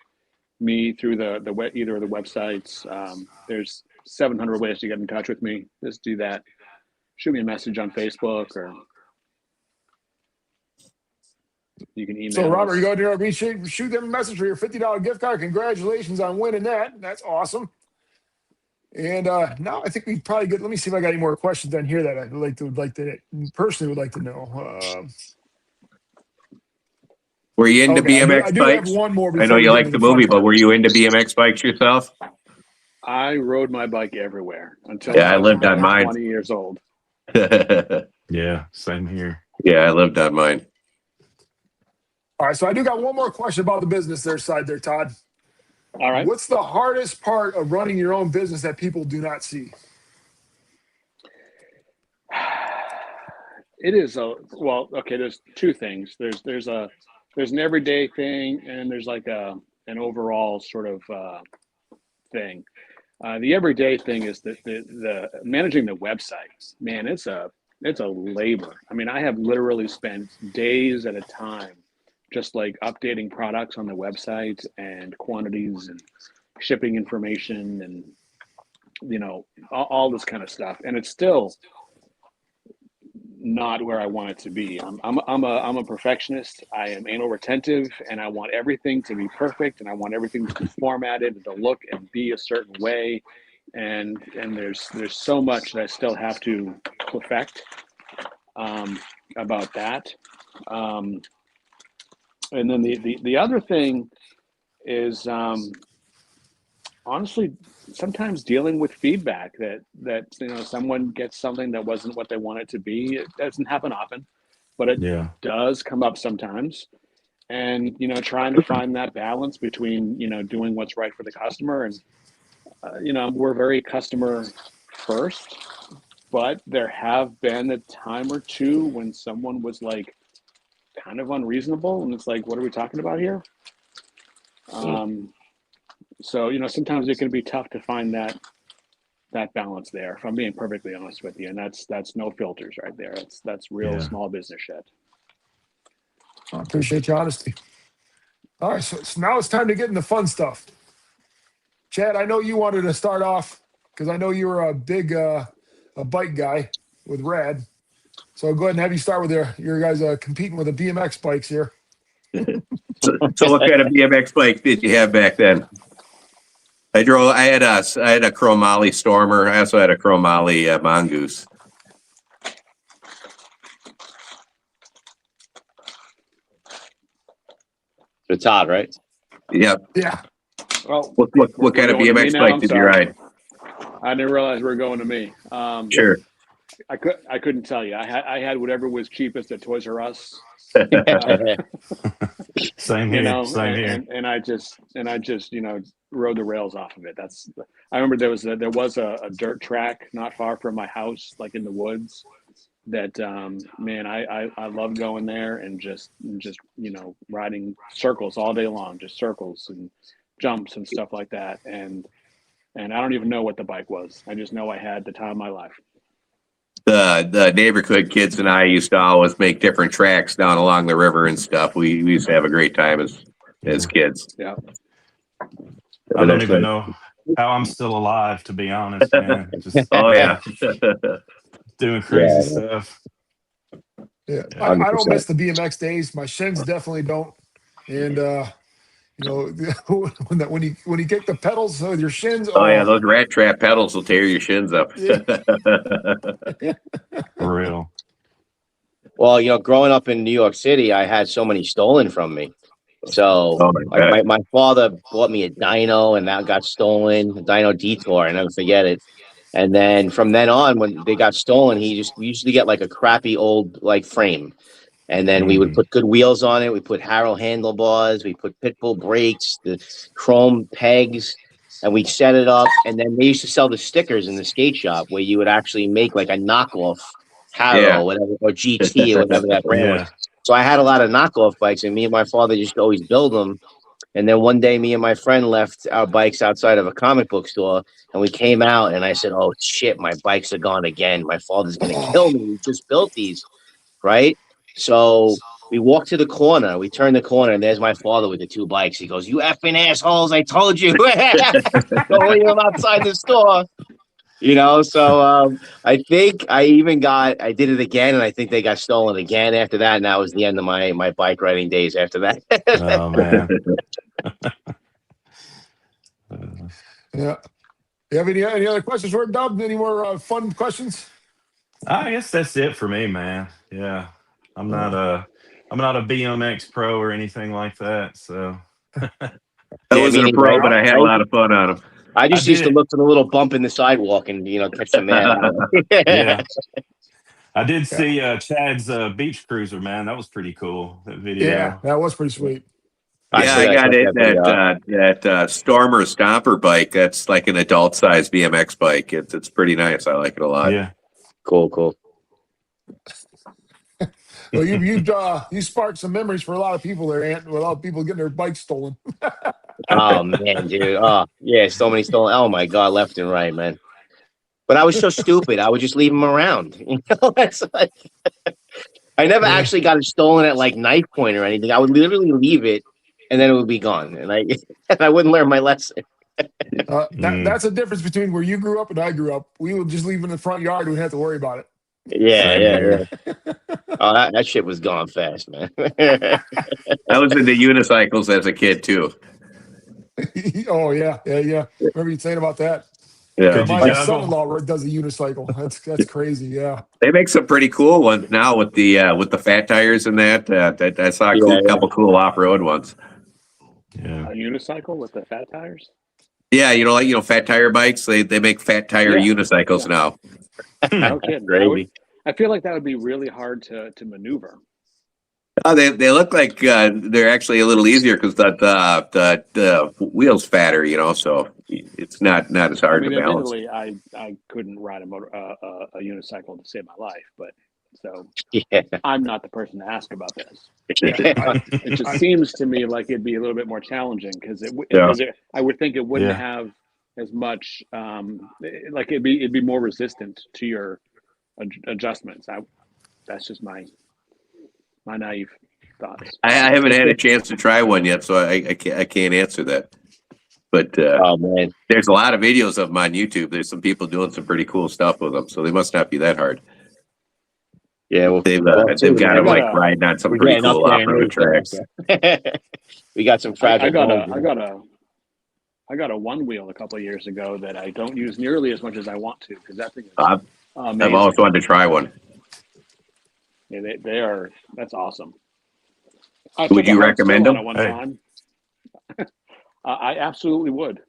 me through either of the websites. There's 700 ways to get in touch with me. Just do that. Shoot me a message on Facebook, or you can email. So, Robert, you go there, shoot them a message for your $50 gift card. Congratulations on winning that. That's awesome. And now I think we probably get. Let me see if I got any more questions down here that personally would like to know. Were you into BMX I do bikes? have one more. I know you like the movie, but were you into BMX bikes yourself? I rode my bike everywhere until I lived on mine. 20 years old. Yeah, same here. Yeah, I lived on mine. All right, so I do got one more question about the business side there, Todd. All right. What's the hardest part of running your own business that people do not see? It is there's two things. There's an everyday thing, and there's like an overall sort of thing. The everyday thing is that the managing the website, man, it's a labor. I mean, I have literally spent days at a time just like updating products on the website and quantities and shipping information and all this kind of stuff. And it's still not where I want it to be. I'm a perfectionist. I am anal retentive, and I want everything to be perfect, and I want everything to be formatted and to look and be a certain way. And there's so much that I still have to perfect about that. And then the other thing is honestly sometimes dealing with feedback that someone gets something that wasn't what they want it to be. It doesn't happen often, but it does come up sometimes. And trying to find that balance between doing what's right for the customer and we're very customer first, but there have been a time or two when someone was like kind of unreasonable, and it's like, what are we talking about here? So sometimes it can be tough to find that balance there, if I'm being perfectly honest with you. And that's no filters right there. That's real small business shit. I appreciate your honesty. All right, so now it's time to get into fun stuff. Chad, I know you wanted to start off because I know you were a big a bike guy with Rad. So go ahead and have you start with your guys competing with the BMX bikes here. So what kind of BMX bike did you have back then? I had a Chronomali Stormer. I also had a Chronomali Mongoose. For Todd, right? Yep. Yeah. Well, what kind of BMX bike did you ride? I didn't realize we were going to me. Sure. I couldn't tell you. I had whatever was cheapest at Toys R Us. Same here. Same here. And I just rode the rails off of it. I remember there was a dirt track not far from my house, like in the woods. That man, I love going there and just riding circles all day long, just circles and jumps and stuff like that. And I don't even know what the bike was. I just know I had the time of my life. The neighborhood kids and I used to always make different tracks down along the river and stuff. We used to have a great time as kids. Yeah. I don't even know how I'm still alive, to be honest, man. Just doing crazy stuff. Yeah. I don't miss the BMX days. My shins definitely don't. And when you kick the pedals with your shins. Oh yeah, those rat trap pedals will tear your shins up. For real. Well, growing up in New York City, I had so many stolen from me. So my father bought me a dyno, and that got stolen. A dyno Detour, I never forget it. And then from then on, when they got stolen, we usually get like a crappy old like frame. And then we would put good wheels on it. We put Harrow handlebars. We put Pitbull brakes, the chrome pegs, and we set it up. And then they used to sell the stickers in the skate shop where you would actually make like a knockoff Harrow, whatever, or GT or whatever that brand was. So I had a lot of knockoff bikes, and me and my father just always build them. And then one day, me and my friend left our bikes outside of a comic book store, and we came out, and I said, "Oh shit, my bikes are gone again. My father's gonna kill me. We just built these, right?" So we walked to the corner. We turned the corner, and there's my father with the two bikes. He goes, "You effing assholes! I told you, don't leave them outside the store." So I think I did it again, and I think they got stolen again after that, and that was the end of my bike riding days after that. Oh man. Yeah. You have any other questions for Dub? Any more fun questions? I guess that's it for me, man. Yeah. I'm not a BMX pro or anything like that. So I wasn't a pro, but I had a lot of fun on them. I just used to look for the little bump in the sidewalk and catch the man. Yeah. I did see Chad's beach cruiser, man. That was pretty cool. That video. Yeah, that was pretty sweet. Yeah, I got it. That Stormer Stomper bike. That's like an adult size BMX bike. It's pretty nice. I like it a lot. Yeah. Cool. Well, you sparked some memories for a lot of people there, Ant, with a lot of people getting their bikes stolen. Oh man, dude. Oh yeah, so many stolen. Oh my god, left and right, man. But I was so stupid. I would just leave them around. You know, it's like I never actually got it stolen at like knife point or anything. I would literally leave it, and then it would be gone, and I wouldn't learn my lesson. That's the difference between where you grew up and I grew up. We would just leave it in the front yard. We didn't have to worry about it. Yeah. Oh, that shit was gone fast, man. I was into unicycles as a kid too. Oh yeah. Remember you saying about that? Yeah, my son-in-law does a unicycle. That's crazy. Yeah, they make some pretty cool ones now with the fat tires and that. I saw a couple cool off-road ones. Yeah, a unicycle with the fat tires. Yeah, fat tire bikes. They make fat tire unicycles now. No kidding. I feel like that would be really hard to maneuver. They look like they're actually a little easier because the wheel's fatter, so it's not as hard to balance. Admittedly, I couldn't ride a unicycle to save my life, but so I'm not the person to ask about this. It just seems to me like it'd be a little bit more challenging because I would think it wouldn't have as much like it'd be more resistant to your adjustments. That's just my naive thoughts. I haven't had a chance to try one yet, so I can't answer that. But oh man, there's a lot of videos of them on YouTube. There's some people doing some pretty cool stuff with them, so they must not be that hard. Yeah, well, they've got them like riding on some pretty cool off-road tracks. We got some fragile. I got a OneWheel a couple of years ago that I don't use nearly as much as I want to because that thing is I've always wanted to try one. Yeah, they are. That's awesome. Would you recommend them? At one time. I absolutely would.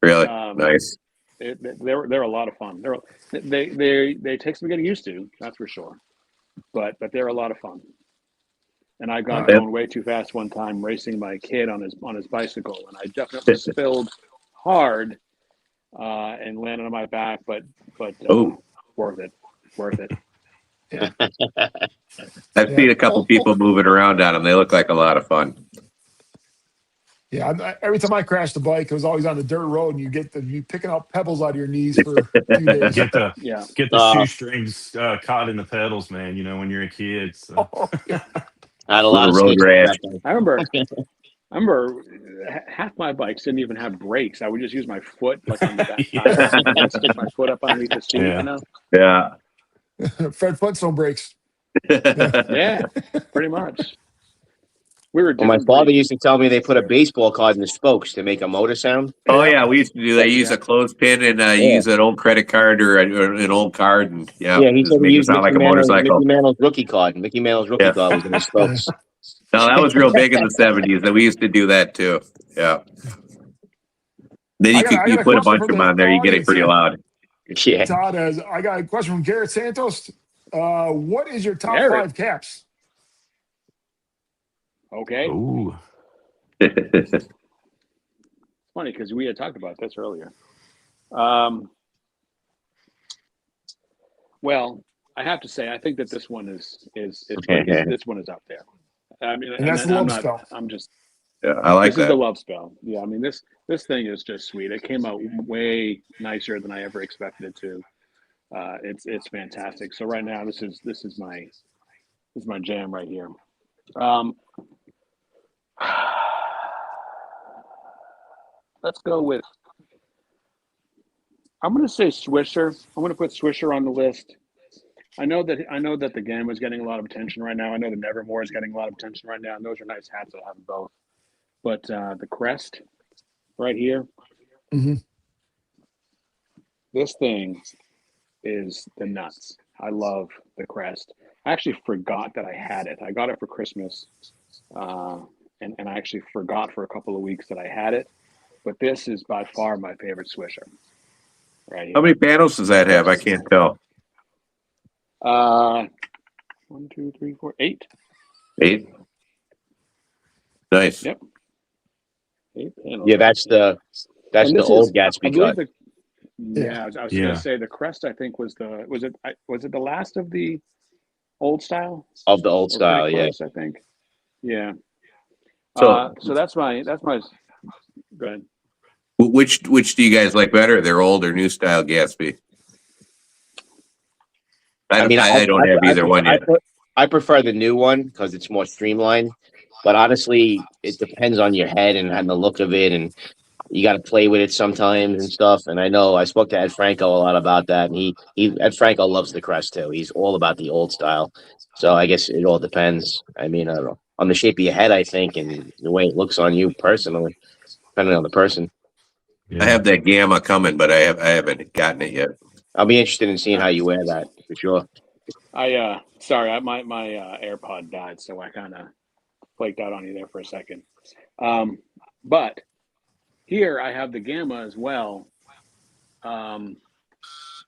Really nice. They're a lot of fun. They take some getting used to, that's for sure. But they're a lot of fun. And I got going way too fast one time racing my kid on his bicycle, and I definitely spilled hard and landed on my back. But worth it. Yeah. I've seen a couple people moving around on them. They look like a lot of fun. Yeah, every time I crashed the bike, it was always on the dirt road, and you picking out pebbles out of your knees for 2 days. Get the shoestrings caught in the pedals, man. When you're a kid. So. I had a lot of road rash. I remember half my bikes didn't even have brakes. I would just use my foot like on the back tire, stick my foot up underneath the seat. Yeah. Fred Flintstone brakes. Yeah, pretty much. My father used to tell me they put a baseball card in the spokes to make a motor sound. Oh yeah, we used to do that. Use a clothespin and use an old credit card or an old card, and he said make it sound like a motorcycle. Mickey Mantle's rookie card. Mickey Mantle's rookie card was in the spokes. No, that was real big in the 70s, and we used to do that too. Yeah. Then you put a bunch of them on there, you get it pretty loud. Yeah. Todd, I got a question from Garrett Santos. What is your top 5 caps? Okay. Ooh. It's funny because we had talked about this earlier. Well, I have to say, I think that this one is this one is up there. I mean, and that's the love spell. I'm just. Yeah, I like this that. This is the love spell. Yeah, I mean this thing is just sweet. It came out way nicer than I ever expected it to. It's fantastic. So right now, this is my jam right here. Let's go with. I'm going to say Swisher. I'm going to put Swisher on the list. I know that the Gamma is getting a lot of attention right now. I know the Nevermore is getting a lot of attention right now. And those are nice hats. I'll have them both. But the Crest right here. Mm-hmm. This thing is the nuts. I love the Crest. I actually forgot that I had it. I got it for Christmas. And I actually forgot for a couple of weeks that I had it. But this is by far my favorite Swisher. Right here. How many panels does that have? I can't tell. 1, 2, 3, 4, 8. 8. Nice. Yep. 8 panels. Yeah, that's the old Gatsby cut. I was going to say the Crest. I think was it the last of the old style? Of the old style, close, I think. Yeah. So that's my Go ahead. Which do you guys like better? Their old or new style Gatsby? I don't have either one yet. I prefer the new one because it's more streamlined. But honestly, it depends on your head and the look of it, and you got to play with it sometimes and stuff. And I know I spoke to Ed Franco a lot about that, and Ed Franco loves the Crest too. He's all about the old style. So I guess it all depends. I mean, I don't know, on the shape of your head, I think, and the way it looks on you personally, depending on the person. Yeah. I have that Gamma coming, but I haven't gotten it yet. I'll be interested in seeing how you wear that for sure. Sorry, my AirPod died, so I kind of flaked out on you there for a second. But here I have the Gamma as well, and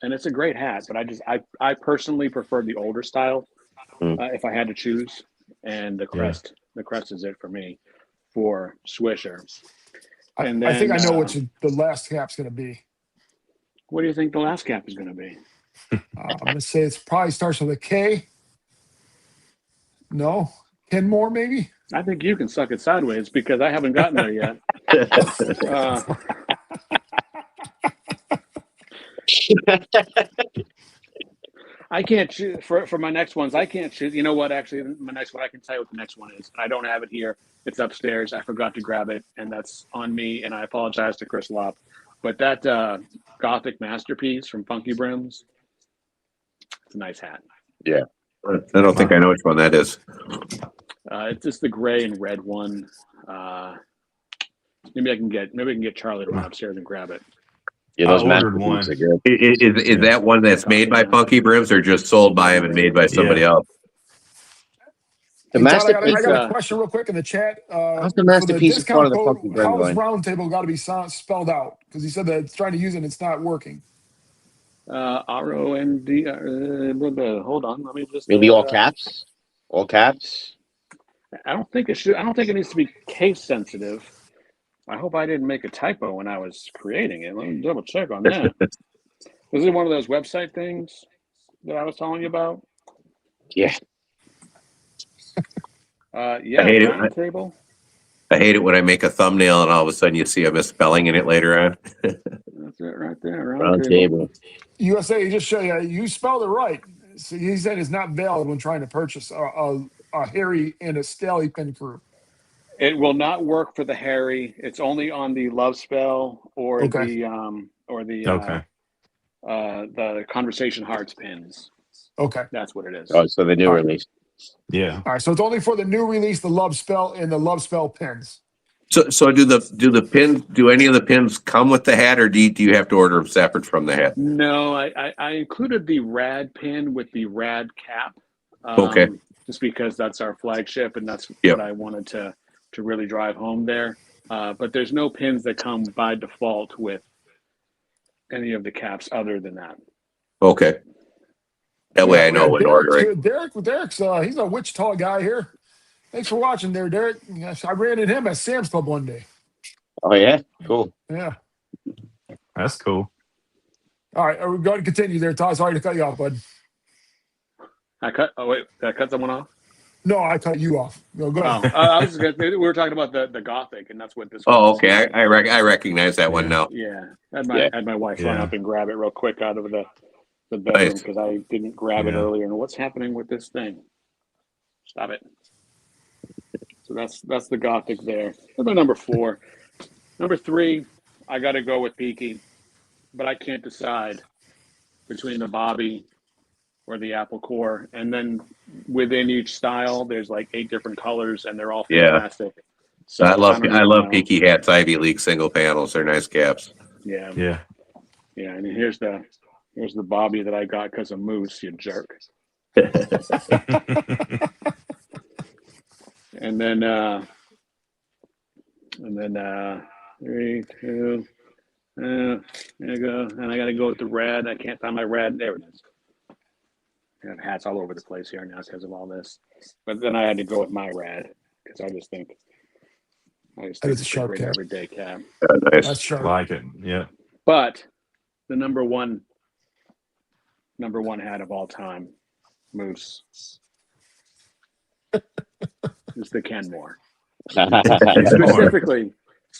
it's a great hat. But I personally prefer the older style if I had to choose, and the Crest. Yeah. The Crest is it for me for Swisher. And then, I think I know what the last cap's going to be. What do you think the last cap is going to be? I'm going to say it's probably starts with a K. No? Kenmore, maybe? I think you can suck it sideways because I haven't gotten there yet. I can't choose for my next ones. I can't choose. You know what? Actually, my next one, I can tell you what the next one is. I don't have it here. It's upstairs. I forgot to grab it, and that's on me. And I apologize to Chris Lopp. But that Gothic masterpiece from Funky Brims, it's a nice hat. Yeah, I don't think I know which one that is. It's just the gray and red one. Maybe I can get Charlie to run upstairs and grab it. Yeah, those masterpieces are good. Is that one that's made by Funky Brims or just sold by him and made by somebody else? The masterpiece. I got a question real quick in the chat. How's the masterpiece part of the Funky Brim How is Roundtable got to be spelled out? Because he said that it's trying to use it and it's not working. ROND. Hold on, let me just. Maybe all caps. All caps. I don't think it should. I don't think it needs to be case sensitive. I hope I didn't make a typo when I was creating it. Let me double check on that. Was it one of those website things that I was telling you about? Yeah. Yeah. I hate Roundtable. I hate it when I make a thumbnail and all of a sudden you see a misspelling in it later on. That's it right there. Roundtable. USA, just show you. You spelled it right. So he said it's not valid when trying to purchase a Harry and a Staley pin crew. It will not work for the Harry. It's only on the Love Spell or the Conversation Hearts pins. Okay, that's what it is. Oh, so the new release. Yeah. All right, so it's only for the new release, the Love Spell and the Love Spell pins. So do the pins? Do any of the pins come with the hat, or do you have to order them separate from the hat? No, I included the Rad pin with the Rad cap. Okay. Just because that's our flagship, and that's what I wanted to really drive home there. But there's no pins that come by default with any of the caps other than that. Okay. That way I know what ordering. Derek's he's a Wichita guy here. Thanks for watching there, Derek. I ran into him at Sam's Club one day. Oh, yeah? Cool. Yeah. That's cool. All right, we're going to continue there, Todd. Sorry to cut you off, bud. Did I cut someone off? No, I cut you off. No, go ahead. I was we were talking about the Gothic, and that's what this. Oh, okay. I recognize that one now. Yeah, I had my wife run up and grab it real quick out of the bedroom because I didn't grab it earlier. And what's happening with this thing? Stop it. So that's the Gothic there. That's my number 4. Number 3, I got to go with Peaky, but I can't decide between the Bobby or the Apple Core. And then within each style, there's like 8 different colors, and they're all fantastic. So I love Peaky hats, Ivy League single panels. They're nice caps. Yeah. And here's the Bobby that I got because of Moose, you jerk. And then 3, 2, there you go. And I got to go with the Rad. I can't find my Rad. There it is. I have hats all over the place here now because of all this. But then I had to go with my Rad because I just think it's a sharp cap. Everyday cap. Nice. That's sharp. Like it. Yeah. But the number one hat of all time, Moose, is the Kenmore.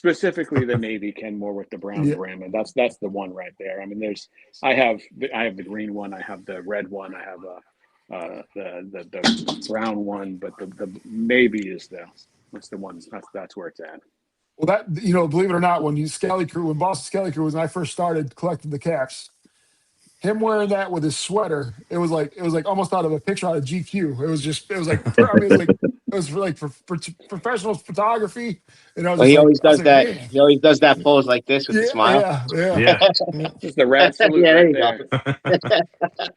specifically the navy Kenmore with the brown brim, and that's the one right there. I mean, I have the green one, I have the red one, I have the brown one, but the navy is that's the one. That's where it's at. Well, that, believe it or not, when Boston Scally Crew was when I first started collecting the caps, him wearing that with his sweater, it was like almost out of a picture out of GQ. It was like for professional photography. And I was he always does that. Man. He always does that pose like this with the smile. Yeah. Just the rat salute Yeah, right there there.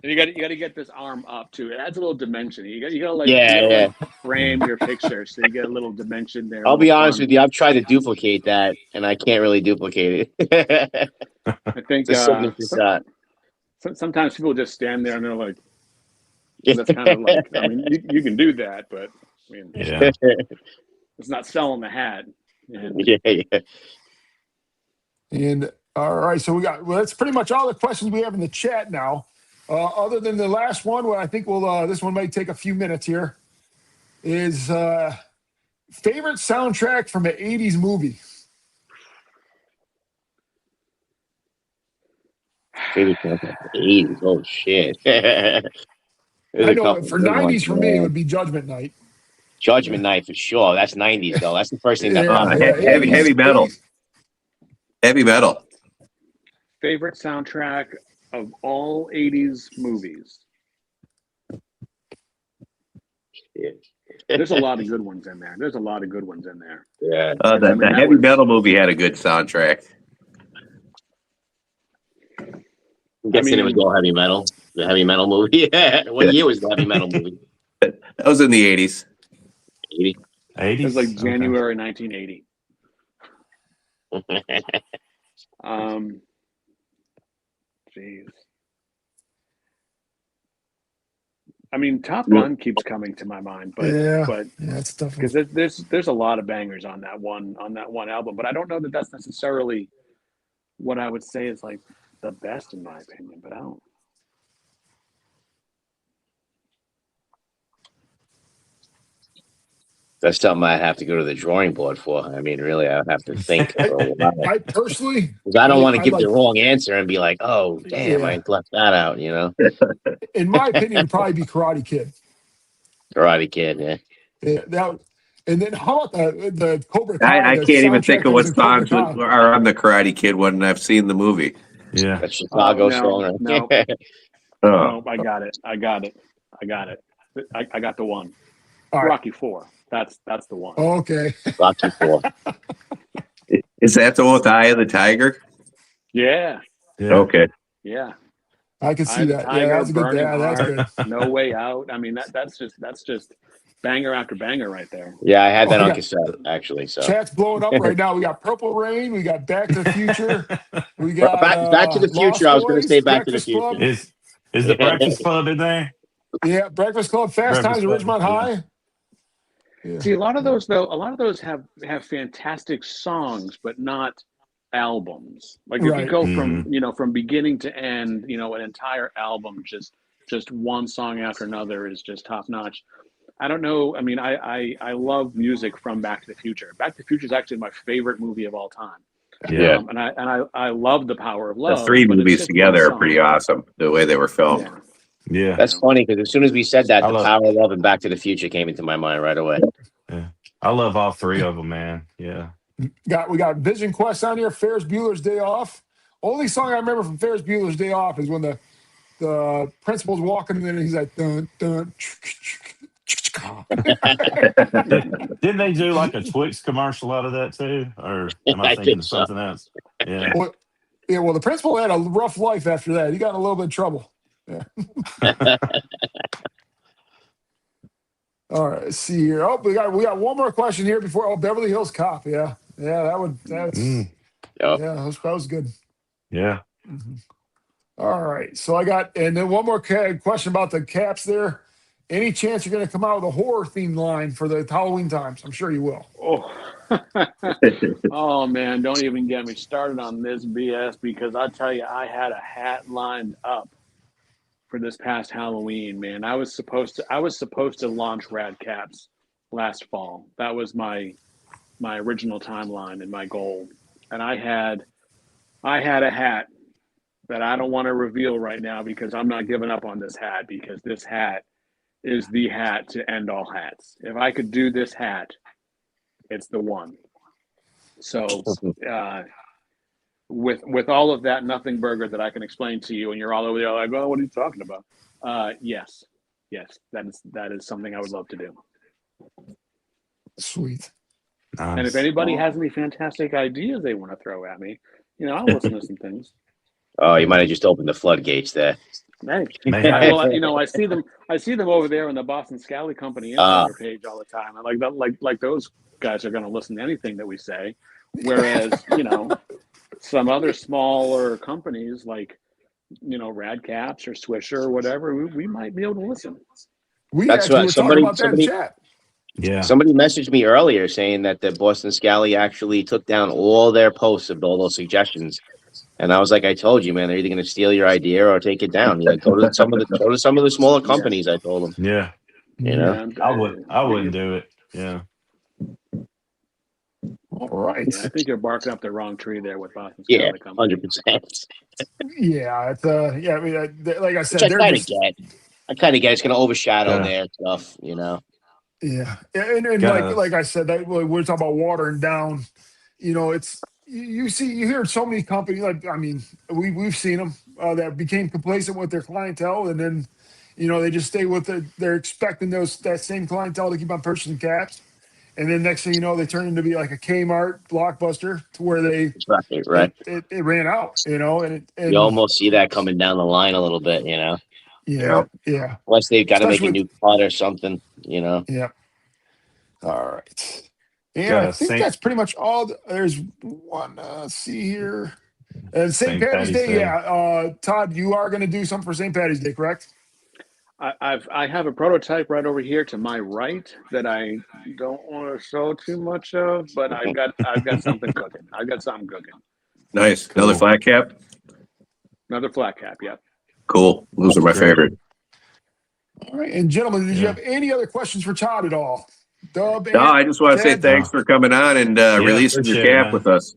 And you got to get this arm up too. It adds a little dimension. You got to frame your picture so you get a little dimension there. I'll be honest with you. I've tried to duplicate that, and I can't really duplicate it. I think sometimes people just stand there and they're like, that's kind of like, I mean, you can do that, but I mean, it's not selling the hat. Yeah. And all right, so that's pretty much all the questions we have in the chat now. Other than the last one, I think this one might take a few minutes here, is favorite soundtrack from an 80s movie. Favorite soundtrack from the 80s. Oh, shit. I know for 90s for me, it would be Judgment Night. Judgment Night for sure. That's 90s, though. That's the first thing that comes. Heavy metal. Heavy metal. Favorite soundtrack of all 80s movies. There's a lot of good ones in there. Yeah. The heavy metal movie had a good soundtrack. I'm guessing it was all heavy metal. The heavy metal movie. What year was the heavy metal movie? That was in the 80s. 80? 80s? It was like January 1980. Jeez. I mean, Top Gun keeps coming to my mind, but it's tough because there's a lot of bangers on that one album, but I don't know that that's necessarily what I would say is like the best in my opinion. But I don't. That's something I have to go to the drawing board for. I mean, really, I have to think. I personally, because I don't want to give the wrong answer and be like, "Oh, damn, I left that out." In my opinion, it'd probably be Karate Kid. Karate Kid, yeah. And then how about the Cobra Kai? I can't even think of what songs are on the Karate Kid one, and I've seen the movie. Yeah, the Chicago song. No. No, I got it. I got the one. Right. Rocky IV. That's the one. Oh, okay. Rocky IV. Is that the one with the Eye of the Tiger? Yeah. Okay. Yeah. I can see that. Tiger, that's good. Yeah, that's good. No Way Out. I mean, that's just banger after banger right there. Yeah, I had that on cassette actually. So chat's blowing up right now. We got Purple Rain. We got Back to the Future. We got Back to the Future. I was going to say Back to the Future. Club. Is the Breakfast Club in there? Yeah, Breakfast Club, Fast Times at Ridgemont High. Yeah. See, a lot of those have fantastic songs, but not albums. Like if you go from beginning to end, an entire album, just one song after another is just top notch. I don't know. I mean, I love music from Back to the Future. Back to the Future is actually my favorite movie of all time. Yeah, and I love The Power of Love. The three movies together are pretty awesome. The way they were filmed. Yeah. That's funny because as soon as we said that, The Power of Love and Back to the Future came into my mind right away. Yeah, I love all three of them, man. Yeah. We got Vision Quest on here. Ferris Bueller's Day Off. Only song I remember from Ferris Bueller's Day Off is when the principal's walking in and he's like dun dun. Didn't they do like a Twix commercial out of that too? Or am I thinking of something else? Yeah. Well, the principal had a rough life after that. He got in a little bit of trouble. Yeah. All right, let's see here. Oh, we got one more question here before. Beverly Hills Cop. Yeah, that's that was good. Yeah. Mm-hmm. All right, so and then one more question about the caps there. Any chance you're going to come out with a horror themed line for the Halloween times? I'm sure you will. Oh man, don't even get me started on this BS because I tell you, I had a hat lined up for this past Halloween, man. I was supposed to launch Rad Caps last fall. That was my my original timeline and my goal, and I had a hat that I don't want to reveal right now because I'm not giving up on this hat, because this hat is the hat to end all hats. If I could do this hat, it's the one. So with all of that nothing burger that I can explain to you, and you're all over there like, oh, what are you talking about? Yes, that is something I would love to do. Sweet. Nice. And if anybody has any fantastic ideas they want to throw at me, I'll listen to some things. Oh, you might have just opened the floodgates there. Hey, well, I see them over there on the Boston Scally Company Insider page all the time. I like those guys are going to listen to anything that we say. Whereas, some other smaller companies like, Rad Caps or Swisher or whatever, we might be able to listen. That's actually what were talking about that in chat. Yeah. Somebody messaged me earlier saying that the Boston Scally actually took down all their posts of all those suggestions. And I was like, I told you, man, they're either going to steal your idea or take it down. Like, go to some of the smaller companies. I told them. Yeah. I wouldn't do it. Yeah. All right. I think you're barking up the wrong tree there with Boston Scally Company. 100%. Yeah, it's I mean, like I said, I kind of get it's going to overshadow their stuff, Yeah, and like I said, that we're talking about watering down. It's you hear so many companies, like, I mean, we've seen them that became complacent with their clientele, and then they just stay with it. They're expecting that same clientele to keep on purchasing caps, and then next thing you know, they turn into be like a Kmart Blockbuster to where they right. It ran out, and you almost see that coming down the line a little bit, Yeah. Unless they've got to make a new cut or something, Yeah. All right. Yeah, I think that's pretty much all. There's one. Let's see here. And St. Patty's Day. Yeah. Todd, you are going to do something for St. Patty's Day, correct? I have a prototype right over here to my right that I don't want to show too much of, but I've got something cooking. I've got something cooking. Nice. Cool. Another flat cap. Another flat cap. Yeah. Cool. Those are my favorite. All right. And gentlemen, did you have any other questions for Todd at all? Dub, no, I just want to say thanks for coming on and releasing your cap with us.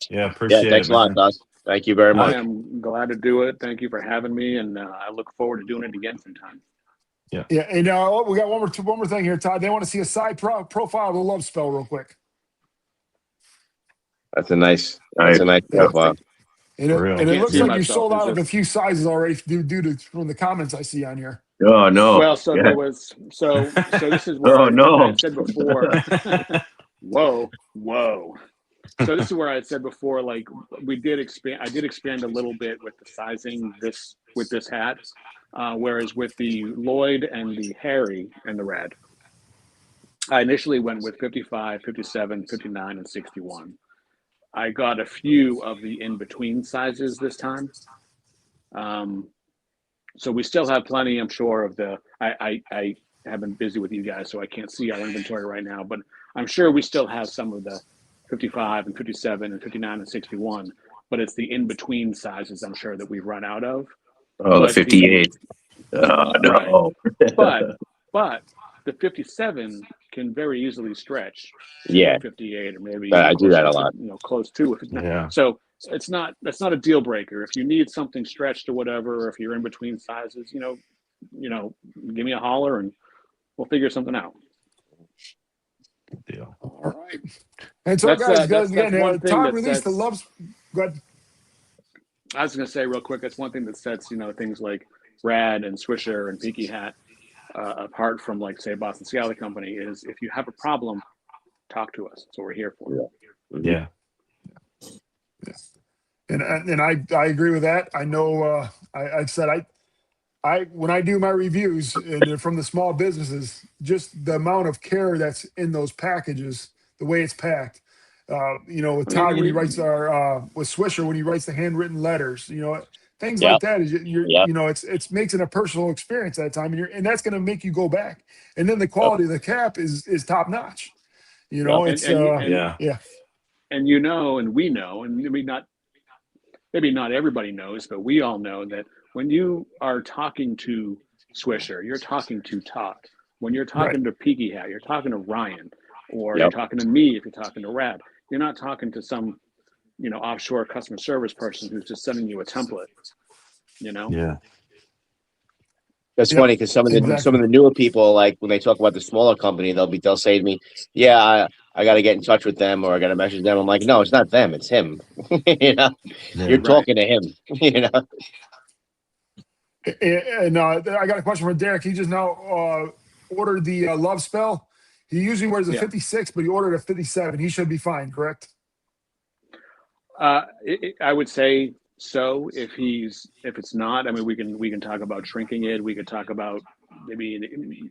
Yeah, appreciate it. Thanks a lot, Todd. Thank you very much. I am glad to do it. Thank you for having me, and I look forward to doing it again sometime. Yeah. Yeah, and we got one more thing here, Todd. They want to see a side profile of the love spell real quick. That's a nice profile. And it looks like you sold out of a few sizes already due to from the comments I see on here. Oh no! Well, there was so this is what I said before. Whoa! So this is where I said before, like I did expand a little bit with the sizing with this hat, whereas with the Lloyd and the Harry and the Rad, I initially went with 55, 57, 59, and 61. I got a few of the in-between sizes this time. So we still have plenty, I'm sure, of I have been busy with you guys, so I can't see our inventory right now, but I'm sure we still have some of the 55 and 57 and 59 and 61, but it's the in-between sizes I'm sure that we've run out of. Oh, the 58. No. But the 57 can very easily stretch. Yeah. 58 or maybe I do that a lot. Close to it. Yeah. So that's not a deal breaker. If you need something stretched or whatever, or if you're in between sizes, give me a holler and we'll figure something out. Deal. All right. And so guys, again, Todd released the loves. Go ahead. I was going to say real quick, that's one thing that sets, things like Rad and Swisher and Peaky Hat apart from, like, say, Boston Scally Company is if you have a problem, talk to us. That's what we're here for. Yeah. And I agree with that. I know I said I when I do my reviews and from the small businesses, just the amount of care that's in those packages, the way it's packed. With Todd when he writes with Swisher when he writes the handwritten letters, things like that is it's makes it a personal experience at that time, and that's going to make you go back. And then the quality of the cap is top notch. And we know, and maybe not everybody knows, but we all know that when you are talking to Swisher, you're talking to Todd. When you're talking to Peaky Hat, you're talking to Ryan. or you're talking to me if you're talking to Rad. You're not talking to some, offshore customer service person who's just sending you a template. Yeah. That's funny because some of the newer people, like when they talk about the smaller company, they'll say to me, "Yeah, I got to get in touch with them, or I got to message them." I'm like, "No, it's not them, it's him." You're talking to him. And I got a question from Derek. He just now ordered the love spell. He usually wears a 56, but he ordered a 57. He should be fine, correct? I would say so. If it's not, I mean, we can talk about shrinking it. We could talk about maybe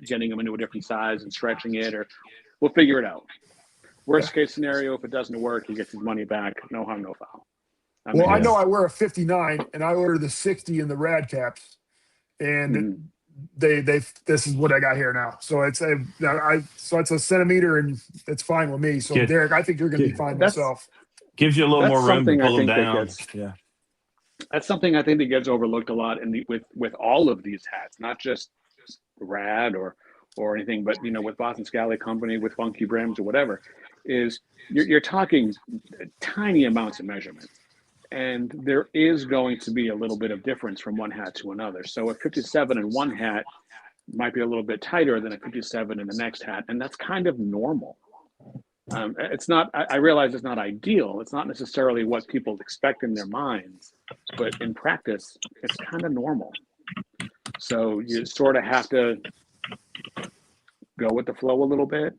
getting them into a different size and stretching it, or we'll figure it out. Worst case scenario, if it doesn't work, he gets his money back. No harm, no foul. I know I wear a 59, and I ordered the 60 in the rad caps, and this is what I got here now. So it's a centimeter, and it's fine with me. So Derek, I think you're going to be fine myself. Gives you a little more room to pull them down. That's something I think that gets overlooked a lot with all of these hats, not just Rad or anything, but with Boston Scally Company, with Funky Brims or whatever, is you're talking tiny amounts of measurement. And there is going to be a little bit of difference from one hat to another. So a 57 in one hat might be a little bit tighter than a 57 in the next hat, and that's kind of normal. It's not. I realize it's not ideal. It's not necessarily what people expect in their minds, but in practice, it's kind of normal. So you sort of have to go with the flow a little bit.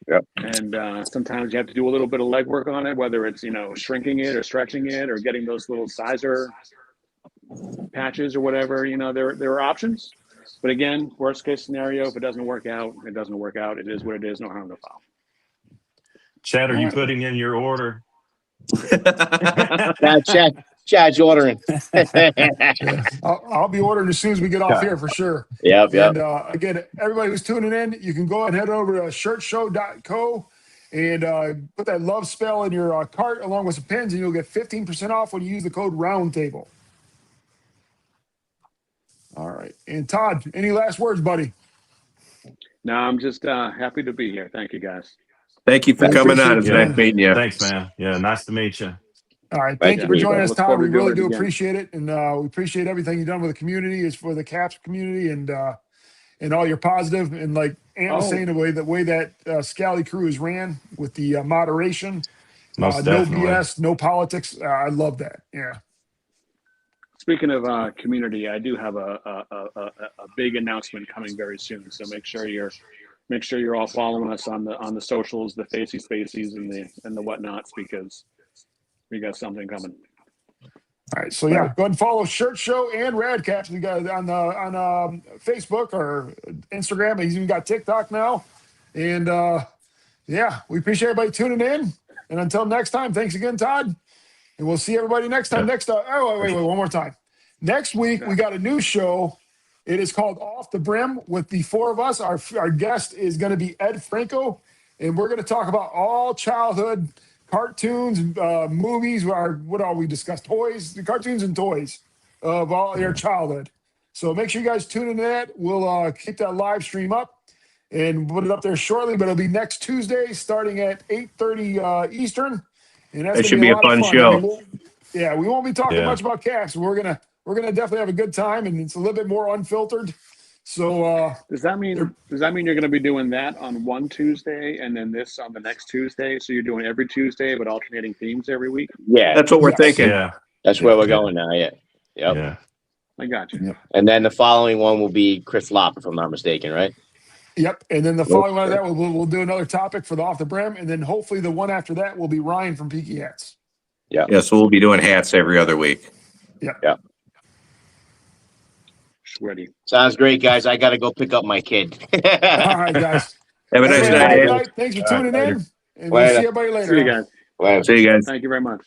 Yep. And sometimes you have to do a little bit of legwork on it, whether it's shrinking it or stretching it or getting those little sizer patches or whatever. There are options. But again, worst case scenario, if it doesn't work out, it doesn't work out. It is what it is. No harm, no foul. Chad, are you putting in your order? Chad's ordering. I'll be ordering as soon as we get off here for sure. Yep. And again, everybody who's tuning in, you can go and head over to shirtshow.co and put that love spell in your cart along with some pins, and you'll get 15% off when you use the code Roundtable. All right. And Todd, any last words, buddy? No, I'm just happy to be here. Thank you, guys. Thank you for coming on. It's nice meeting you. Thanks, man. Yeah, nice to meet you. All right. Thank you for joining us, Todd. We really do appreciate it. And we appreciate everything you've done with the community, is for the CAPS community, and all your positive. And like Ann was saying, the way that Scally crew is ran with the moderation, no BS, no politics. I love that. Yeah. Speaking of community, I do have a big announcement coming very soon. So make sure you're all following us on the socials, the Facey Spacies, and the whatnots, because we got something coming. All right, so go ahead and follow Shirt Show and Radcaps. We got it on Facebook or Instagram. He's even got TikTok now, and we appreciate everybody tuning in. And until next time, thanks again, Todd. And we'll see everybody next time. Wait, one more time. Next week we got a new show. It is called Off the Brim with the four of us. Our guest is going to be Ed Franco, and we're going to talk about all childhood cartoons, movies, what all we discussed, toys, the cartoons and toys of all your childhood. So make sure you guys tune into that. We'll keep that live stream up and put it up there shortly, but it'll be next Tuesday starting at 8:30 Eastern. And that's it should be a fun show. We won't be talking much about caps. We're gonna definitely have a good time, and it's a little bit more unfiltered. So does that mean you're going to be doing that on one Tuesday and then this on the next Tuesday? So you're doing every Tuesday but alternating themes every week? Yeah, that's what we're thinking. Yeah, that's where we're going now. Yeah, yep. Yeah, I got you. Yep. And then the following one will be Chris Lopp, if I'm not mistaken, right? Yep. And then the following one of that, we'll do another topic for the Off the Brim, and then hopefully the one after that will be Ryan from Peaky Hats. Yeah. Yeah. So we'll be doing hats every other week. Yeah. Ready. Sounds great, guys. I got to go pick up my kid. All right, guys. Have a nice night. Thanks for tuning in, and we'll see everybody later. See you guys. See you guys. Thank you very much.